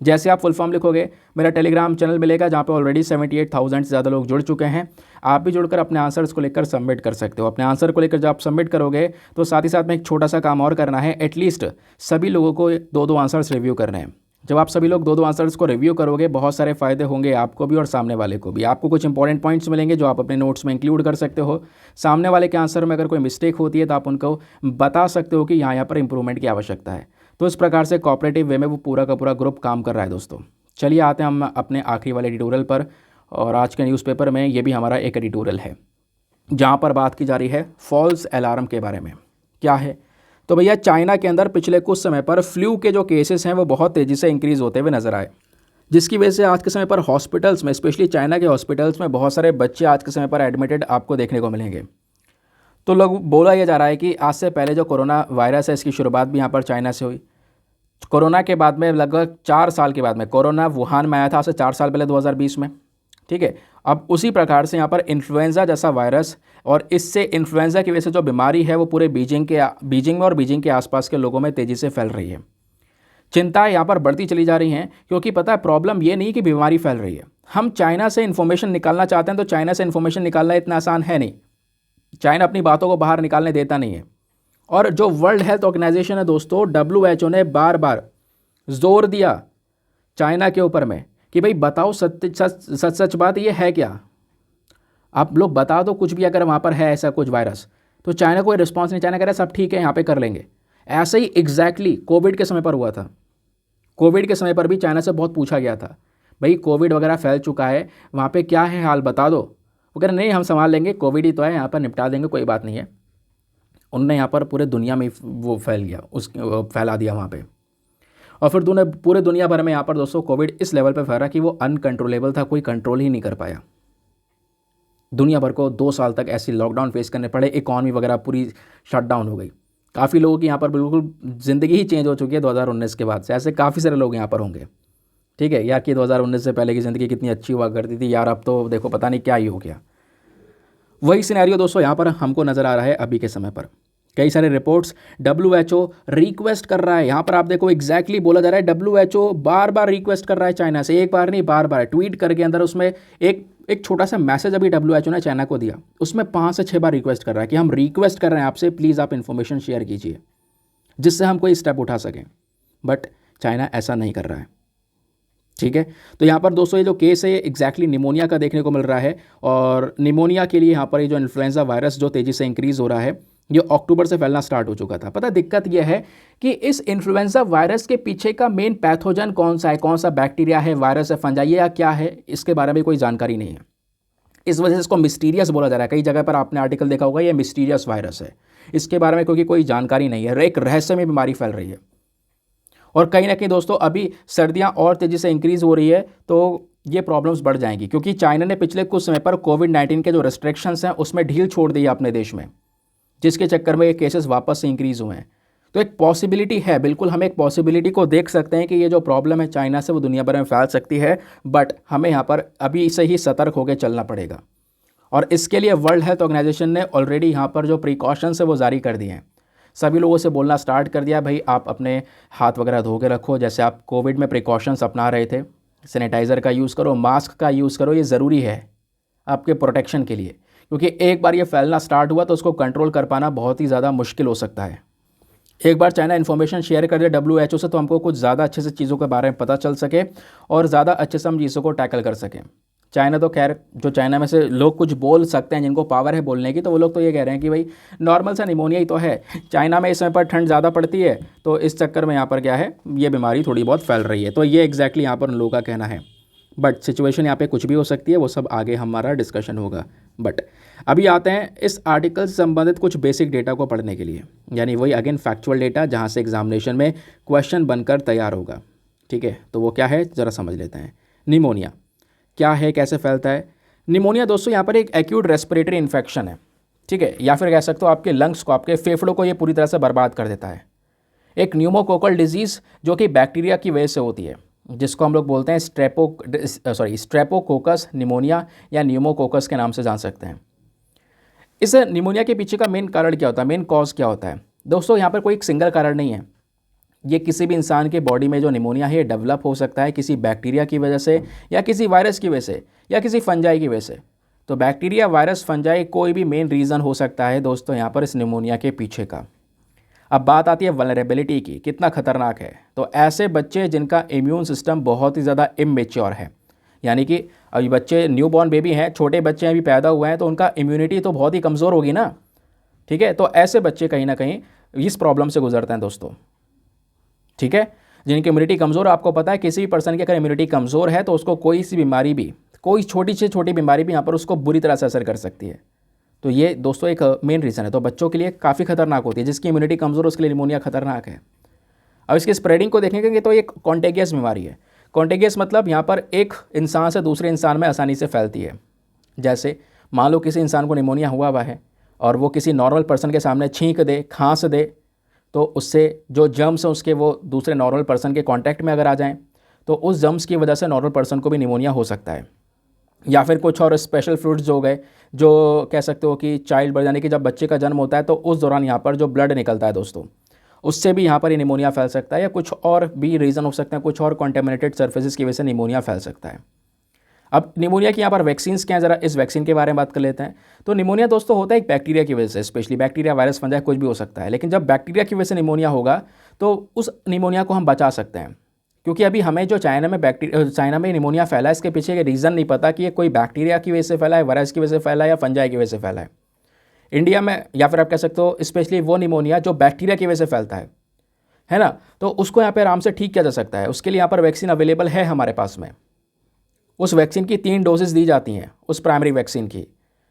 जैसे आप फुल फॉर्म लिखोगे मेरा टेलीग्राम चैनल मिलेगा जहाँ पे ऑलरेडी 78,000 से ज़्यादा लोग जुड़ चुके हैं। आप भी जुड़कर अपने आंसर्स को लेकर सबमिट कर सकते हो। अपने आंसर को लेकर जब आप सबमिट करोगे तो साथ ही साथ में एक छोटा सा काम और करना है, एटलीस्ट सभी लोगों को 2-2 आंसर्स रिव्यू करने हैं। जब आप सभी लोग 2-2 आंसर्स को रिव्यू करोगे बहुत सारे फ़ायदे होंगे आपको भी और सामने वाले को भी। आपको कुछ इंपॉर्टेंट पॉइंट्स मिलेंगे जो आप अपने नोट्स में इंक्लूड कर सकते हो। सामने वाले के आंसर में अगर कोई मिस्टेक होती है तो आप उनको बता सकते हो कि यहाँ पर इंप्रूवमेंट की आवश्यकता है। तो इस प्रकार से कोऑपरेटिव वे में वो पूरा का पूरा ग्रुप काम कर रहा है दोस्तों। चलिए आते हैं हम अपने आखिरी वाले एडिटोरियल पर। और आज के न्यूज़पेपर में ये भी हमारा एक एडिटोरियल है जहाँ पर बात की जा रही है फॉल्स अलार्म के बारे में। क्या है तो भैया, चाइना के अंदर पिछले कुछ समय पर फ्लू के जो केसेस हैं वो बहुत तेज़ी से इंक्रीज़ होते हुए नजर आए, जिसकी वजह से आज के समय पर हॉस्पिटल्स में, स्पेशली चाइना के हॉस्पिटल्स में बहुत सारे बच्चे आज के समय पर एडमिटेड आपको देखने को मिलेंगे। तो लोग बोला यह जा रहा है कि आज से पहले जो कोरोना वायरस है इसकी शुरुआत भी यहाँ पर चाइना से हुई। कोरोना के बाद में लगभग 4 साल के बाद में, कोरोना वुहान में आया था आज से 4 साल पहले 2020 में, ठीक है। अब उसी प्रकार से यहाँ पर इन्फ्लुएंजा जैसा वायरस, और इससे इन्फ्लुएंजा की वजह से जो बीमारी है वो पूरे बीजिंग में और बीजिंग के आसपास के लोगों में तेज़ी से फैल रही है। चिंताएं यहाँ पर बढ़ती चली जा रही हैं क्योंकि पता है प्रॉब्लम ये नहीं कि बीमारी फैल रही है, हम चाइना से इन्फॉर्मेशन निकालना चाहते हैं तो चाइना से इन्फॉर्मेशन निकालना इतना आसान है नहीं। चाइना अपनी बातों को बाहर निकालने देता नहीं है। और जो वर्ल्ड हेल्थ ऑर्गेनाइजेशन है दोस्तों, WHO ने बार बार जोर दिया चाइना के ऊपर में कि भाई बताओ सच बात ये है क्या, आप लोग बता दो कुछ भी अगर वहाँ पर है ऐसा कुछ वायरस। तो चाइना कोई रिस्पॉन्स नहीं, चाइना कह रहा है सब ठीक है यहाँ पे कर लेंगे। ऐसे ही एग्जैक्टली कोविड के समय पर हुआ था। कोविड के समय पर भी चाइना से बहुत पूछा गया था भाई कोविड वगैरह फैल चुका है वहाँ पे क्या है हाल बता दो। वो कह रहे नहीं हम संभाल लेंगे, कोविड ही तो है यहाँ पर निपटा देंगे कोई बात नहीं है। उनने यहाँ पर पूरे दुनिया में वो फैला दिया वहाँ पे। और फिर पूरे दुनिया भर में यहाँ पर दोस्तों कोविड इस लेवल पे फैला कि वो अनकंट्रोलेबल था, कोई कंट्रोल ही नहीं कर पाया। दुनिया भर को 2 साल तक ऐसी लॉकडाउन फेस करने पड़े, इकॉनमी वगैरह पूरी शटडाउन हो गई। काफ़ी लोगों की यहाँ पर बिल्कुल ज़िंदगी ही चेंज हो चुकी है 2019 के बाद से। ऐसे काफ़ी सारे लोग यहाँ पर होंगे, ठीक है यार, कि 2019 से पहले की ज़िंदगी कितनी अच्छी हुआ करती थी यार, अब तो देखो पता नहीं क्या ही हो गया। वही सिनेरियो दोस्तों यहाँ पर हमको नज़र आ रहा है अभी के समय पर। कई सारे रिपोर्ट्स WHO रिक्वेस्ट कर रहा है, यहाँ पर आप देखो एग्जैक्टली बोला जा रहा है WHO बार बार रिक्वेस्ट कर रहा है चाइना से, एक बार नहीं बार बार ट्वीट करके अंदर उसमें एक छोटा सा मैसेज अभी WHO ने चाइना को दिया, उसमें 5 से 6 बार रिक्वेस्ट कर रहा है कि हम रिक्वेस्ट कर रहे हैं आपसे प्लीज़ आप इन्फॉर्मेशन शेयर कीजिए जिससे हम कोई स्टेप उठा सकें। बट चाइना ऐसा नहीं कर रहा है, ठीक है। तो यहाँ पर दोस्तों ये जो केस है ये एग्जैक्टली निमोनिया का देखने को मिल रहा है। और निमोनिया के लिए यहाँ पर ये जो इन्फ्लुएंजा वायरस जो तेज़ी से इंक्रीज़ हो रहा है ये अक्टूबर से फैलना स्टार्ट हो चुका था। पता दिक्कत यह है कि इस इन्फ्लुएंजा वायरस के पीछे का मेन पैथोजन कौन सा है, कौन सा बैक्टीरिया है, वायरस है, फंजाई या क्या है, इसके बारे में कोई जानकारी नहीं है। इस वजह से इसको मिस्टीरियस बोला जा रहा है। कई जगह पर आपने आर्टिकल देखा होगा ये मिस्टीरियस वायरस है, इसके बारे में क्योंकि कोई जानकारी नहीं है, एक रहस्यमय बीमारी फैल रही है। और कहीं ना कहीं दोस्तों अभी सर्दियाँ और तेज़ी से इंक्रीज़ हो रही है तो ये प्रॉब्लम्स बढ़ जाएंगी, क्योंकि चाइना ने पिछले कुछ समय पर कोविड-19 के जो रेस्ट्रिक्शंस हैं उसमें ढील छोड़ दी है अपने देश में, जिसके चक्कर में ये केसेस वापस से इंक्रीज़ हुए हैं। तो एक पॉसिबिलिटी है, बिल्कुल हम एक पॉसिबिलिटी को देख सकते हैं कि ये जो प्रॉब्लम है चाइना से वो दुनिया भर में फैल सकती है, बट हमें यहाँ पर अभी से ही सतर्क होकर चलना पड़ेगा। और इसके लिए वर्ल्ड हेल्थ ऑर्गेनाइजेशन ने ऑलरेडी यहाँ पर जो प्रिकॉशंस है वो जारी कर दिए हैं। सभी लोगों से बोलना स्टार्ट कर दिया, भाई आप अपने हाथ वगैरह धो के रखो, जैसे आप कोविड में प्रिकॉशंस अपना रहे थे, सैनिटाइज़र का यूज़ करो, मास्क का यूज़ करो, ये ज़रूरी है आपके प्रोटेक्शन के लिए, क्योंकि एक बार ये फैलना स्टार्ट हुआ तो उसको कंट्रोल कर पाना बहुत ही ज़्यादा मुश्किल हो सकता है। एक बार चाइना इन्फॉर्मेशन शेयर कर दे WHO से तो हमको कुछ ज़्यादा अच्छे से चीज़ों के बारे में पता चल सके और ज़्यादा अच्छे से हम चीज़ों को टैकल कर सकें। चाइना तो खैर, जो चाइना में से लोग कुछ बोल सकते हैं, जिनको पावर है बोलने की, तो वो लोग तो ये कह रहे हैं कि भाई नॉर्मल सा निमोनिया ही तो है। चाइना में इस समय पर ठंड ज़्यादा पड़ती है, तो इस चक्कर में यहाँ पर क्या है, ये बीमारी थोड़ी बहुत फैल रही है। तो ये एग्जैक्टली यहाँ पर उन लोगों का कहना है, बट सिचुएशन यहाँ पे कुछ भी हो सकती है, वो सब आगे हमारा डिस्कशन होगा। बट अभी आते हैं इस आर्टिकल से संबंधित कुछ बेसिक डेटा को पढ़ने के लिए, यानी वही अगेन फैक्चुअल डेटा जहाँ से एग्जामिनेशन में क्वेश्चन बनकर तैयार होगा। ठीक है, तो वो क्या है ज़रा समझ लेते हैं। निमोनिया क्या है, कैसे फैलता है? निमोनिया दोस्तों यहाँ पर एक एक्यूट रेस्पिरेटरी इन्फेक्शन है, ठीक है, या फिर कह सकते हो आपके लंग्स को, आपके फेफड़ों को ये पूरी तरह से बर्बाद कर देता है। एक न्यूमोकोकल डिजीज़ जो कि बैक्टीरिया की वजह से होती है, जिसको हम लोग बोलते हैं स्ट्रेपोकोकस निमोनिया या न्यूमोकोकस के नाम से जान सकते हैं। इस निमोनिया के पीछे का मेन कारण क्या होता है, मेन कॉज क्या होता है? दोस्तों यहाँ पर कोई एक सिंगल कारण नहीं है। ये किसी भी इंसान के बॉडी में जो निमोनिया है ये डेवलप हो सकता है किसी बैक्टीरिया की वजह से, या किसी वायरस की वजह से, या किसी फंजाई की वजह से। तो बैक्टीरिया, वायरस, फंजाई कोई भी मेन रीज़न हो सकता है दोस्तों यहाँ पर इस निमोनिया के पीछे का। अब बात आती है वल्नरेबिलिटी की, कितना खतरनाक है। तो ऐसे बच्चे जिनका इम्यून सिस्टम बहुत ही ज़्यादा इमेच्योर है, यानी कि अभी बच्चे न्यूबॉर्न बेबी हैं, छोटे बच्चे अभी पैदा हुए हैं, तो उनका इम्यूनिटी तो बहुत ही कमज़ोर होगी ना। ठीक है, तो ऐसे बच्चे कहीं ना कहीं इस प्रॉब्लम से गुजरते हैं दोस्तों। ठीक है, जिनकी इम्यूनिटी कमज़ोर, आपको पता है किसी भी पर्सन की अगर इम्यूनिटी कमज़ोर है तो उसको कोई सी बीमारी भी, कोई छोटी से छोटी बीमारी भी यहाँ पर उसको बुरी तरह से असर कर सकती है। तो ये दोस्तों एक मेन रीज़न है। तो बच्चों के लिए काफ़ी खतरनाक होती है, जिसकी इम्यूनिटी कमज़ोर उसके लिए निमोनिया खतरनाक है। अब इसकी स्प्रेडिंग को देखेंगे तो एक कॉन्टेगियस बीमारी है। कॉन्टेगियस मतलब यहाँ पर एक इंसान से दूसरे इंसान में आसानी से फैलती है। जैसे मान लो किसी इंसान को निमोनिया हुआ है और वो किसी नॉर्मल पर्सन के सामने छींक दे, खांस दे, तो उससे जो जर्म्स हैं उसके वो दूसरे नॉर्मल पर्सन के कांटेक्ट में अगर आ जाएं तो उस जर्म्स की वजह से नॉर्मल पर्सन को भी निमोनिया हो सकता है। या फिर कुछ और स्पेशल फ्रूट्स हो गए, जो कह सकते हो कि चाइल्ड बर्थ, यानी कि जब बच्चे का जन्म होता है तो उस दौरान यहाँ पर जो ब्लड निकलता है दोस्तों, उससे भी यहाँ पर ये निमोनिया फैल सकता है। या कुछ और भी रीज़न हो सकते हैं, कुछ और कॉन्टेमिनेटेड सर्फेसिस की वजह से निमोनिया फैल सकता है। अब निमोनिया की यहाँ पर वैक्सीन्स क्या है, ज़रा इस वैक्सीन के बारे में बात कर लेते हैं। तो निमोनिया दोस्तों होता है एक बैक्टीरिया की वजह से, स्पेशली बैक्टीरिया, वायरस, फंजाई, कुछ भी हो सकता है। लेकिन जब बैक्टीरिया की वजह से निमोनिया होगा तो उस निमोनिया को हम बचा सकते हैं, क्योंकि अभी हमें जो चाइना में निमोनिया फैला है इसके पीछे के रीज़न नहीं पता कि ये कोई बैक्टीरिया की वजह से फैला है, वायरस की वजह से फैला है, या फंजाई की वजह से फैला है। इंडिया में, या फिर आप कह सकते हो स्पेशली वो निमोनिया जो बैक्टीरिया की वजह से फैलता है ना, तो उसको यहाँ पे आराम से ठीक किया जा सकता है। उसके लिए यहाँ पर वैक्सीन अवेलेबल है हमारे पास में। उस वैक्सीन की 3 डोजेस दी जाती हैं, उस प्राइमरी वैक्सीन की,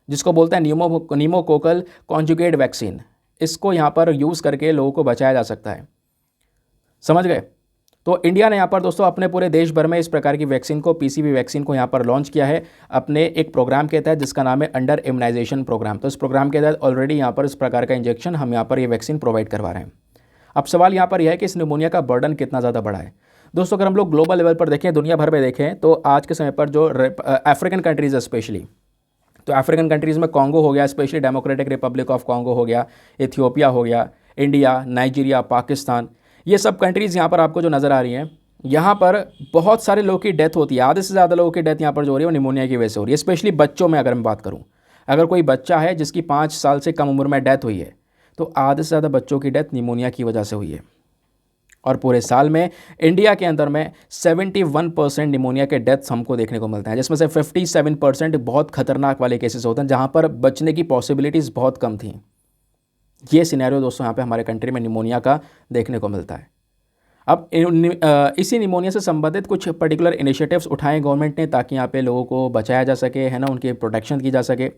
जिसको बोलते हैं न्यूमोकोकल कॉन्जुगेट वैक्सीन। इसको यहाँ पर यूज़ करके लोगों को बचाया जा सकता है, समझ गए। तो इंडिया ने यहाँ पर दोस्तों अपने पूरे देश भर में इस प्रकार की वैक्सीन को, PCV वैक्सीन को यहाँ पर लॉन्च किया है अपने एक प्रोग्राम के तहत, जिसका नाम है अंडर इम्यूनाइजेशन प्रोग्राम। तो इस प्रोग्राम के तहत ऑलरेडी यहाँ पर इस प्रकार का इंजेक्शन हम यहाँ पर ये वैक्सीन प्रोवाइड करवा रहे हैं। अब सवाल यहाँ पर यह है कि इस निमोनिया का बर्डन कितना ज़्यादा बड़ा है। दोस्तों अगर हम लोग ग्लोबल लेवल पर देखें, दुनिया भर में देखें, तो आज के समय पर जो अफ्रीकन कंट्रीज़ है स्पेशली, तो अफ्रीकन कंट्रीज़ में कॉन्गो हो गया, specially democratic Republic of Congo हो गया, इथियोपिया हो गया, इंडिया, नाइजीरिया, पाकिस्तान, ये सब कंट्रीज़ यहाँ पर आपको जो नज़र आ रही हैं, यहाँ पर बहुत सारे लोगों की डेथ होती है। आधे से ज़्यादा लोगों की डेथ यहाँ पर जो हो रही है वो निमोनिया की वजह से हो रही है। स्पेशली बच्चों में अगर मैं बात करूँ, अगर कोई बच्चा है जिसकी 5 साल से कम उम्र में डेथ हुई है, तो आधे से ज़्यादा बच्चों की डेथ निमोनिया की वजह से हुई है। और पूरे साल में इंडिया के अंदर में 71% निमोनिया के डेथ्स हमको देखने को मिलते हैं, जिसमें से 57% बहुत खतरनाक वाले केसेस होते हैं, जहाँ पर बचने की पॉसिबिलिटीज़ बहुत कम थी। ये सिनेरियो दोस्तों यहाँ पे हमारे कंट्री में निमोनिया का देखने को मिलता है। अब इसी निमोनिया से संबंधित कुछ पर्टिकुलर इनिशिएटिव्स उठाए गवर्नमेंट ने, ताकि यहाँ पे लोगों को बचाया जा सके, है ना, उनकी प्रोटेक्शन की जा सके।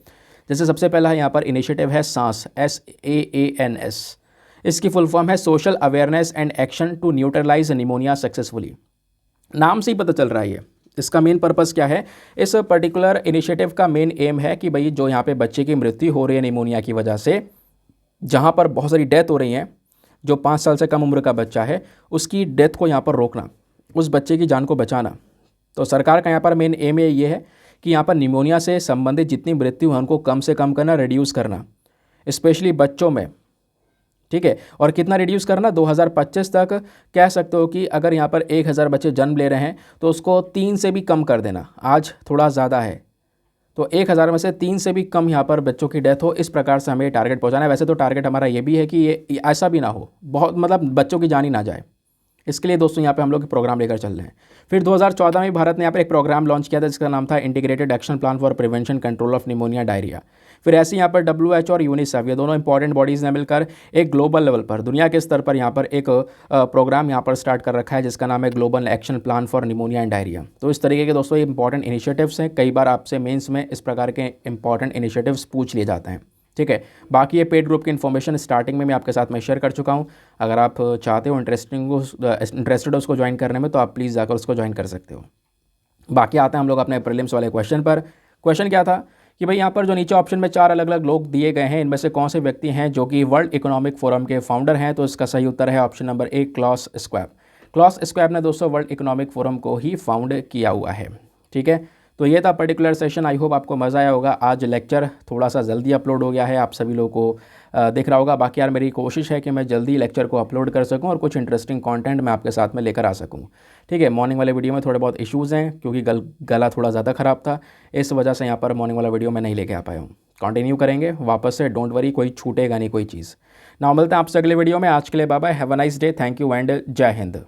जैसे सबसे पहला यहाँ पर इनिशिएटिव है सांस, SAANS। इसकी फुल फॉर्म है social awareness and action to neutralize pneumonia successfully. नाम से ही पता चल रहा है ये इसका मेन पर्पज़ क्या है। इस पर्टिकुलर इनिशिएटिव का मेन एम है कि भाई जो यहाँ पे बच्चे की मृत्यु हो रही है निमोनिया की वजह से, जहाँ पर बहुत सारी डेथ हो रही हैं, जो 5 साल से कम उम्र का बच्चा है उसकी डेथ को यहाँ पर रोकना, उस बच्चे की जान को बचाना। तो सरकार का यहाँ पर मेन एम ये है कि यहाँ पर निमोनिया से संबंधित जितनी मृत्यु है उनको कम से कम करना, रिड्यूस करना, स्पेशली बच्चों में। ठीक है, और कितना रिड्यूस करना, 2025 तक कह सकते हो कि अगर यहाँ पर 1000 बच्चे जन्म ले रहे हैं तो उसको 3 से भी कम कर देना। आज थोड़ा ज़्यादा है, तो 1000 में से 3 से भी कम यहाँ पर बच्चों की डेथ हो, इस प्रकार से हमें टारगेट पहुँचाना है। वैसे तो टारगेट हमारा ये भी है कि ये ऐसा भी ना हो, बहुत मतलब बच्चों की जान ही ना जाए। इसके लिए दोस्तों यहाँ पे हम लोग प्रोग्राम लेकर चल रहे हैं। फिर 2014 में भारत ने यहाँ पर एक प्रोग्राम लॉन्च किया था जिसका नाम था integrated action plan for prevention control of pneumonia diarrhoea. फिर ऐसे यहाँ पर WHO और यूनिसेफ, ये दोनों इंपॉर्टेंट बॉडीज़ ने मिलकर एक ग्लोबल लेवल पर, दुनिया के स्तर पर यहाँ पर एक प्रोग्राम यहाँ पर स्टार्ट कर रखा है जिसका नाम है global action plan for pneumonia and diarrhoea. तो इस तरीके के दोस्तों ये इंपॉर्टेंट इनिशिएटिव्स हैं। कई बार आपसे मेंस में इस प्रकार के इंपॉर्टेंट इनिशिएटिव्स पूछ लिए जाते हैं। ठीक है, बाकी ये पेड ग्रुप की इन्फॉर्मेशन स्टार्टिंग में मैं आपके साथ में शेयर कर चुका हूँ। अगर आप चाहते हो इंटरेस्टेड हो उसको ज्वाइन करने में तो आप प्लीज़ जाकर उसको ज्वाइन कर सकते हो। बाकी आते हैं हम लोग अपने प्रीलिम्स वाले क्वेश्चन पर। क्वेश्चन क्या था कि भाई यहाँ पर जो नीचे ऑप्शन में 4 अलग अलग लोग दिए गए हैं, इनमें से कौन से व्यक्ति हैं जो कि वर्ल्ड इकोनॉमिक फोरम के फाउंडर हैं। तो इसका सही उत्तर है option number A, Klaus Schwab. Klaus Schwab ने दोस्तों वर्ल्ड इकोनॉमिक फोरम को ही फाउंड किया हुआ है। ठीक है, तो ये था पर्टिकुलर सेशन। आई होप आपको मज़ा आया होगा। आज लेक्चर थोड़ा सा जल्दी अपलोड हो गया है, आप सभी लोगों को दिख रहा होगा। बाकी यार मेरी कोशिश है कि मैं जल्दी लेक्चर को अपलोड कर सकूं और कुछ इंटरेस्टिंग कंटेंट मैं आपके साथ में लेकर आ सकूं। ठीक है, मॉर्निंग वाले वीडियो में थोड़े बहुत इश्यूज़ हैं क्योंकि गला थोड़ा ज़्यादा ख़राब था, इस वजह से यहाँ पर मॉर्निंग वाला वीडियो मैं नहीं लेके आ पाया हूँ। कंटिन्यू करेंगे वापस से, डोंट वरी, कोई छूटेगा नहीं कोई चीज़ ना। मिलते हैं आपसे अगले वीडियो में। आज के लिए bye bye, have a nice day, thank you and जय हिंद।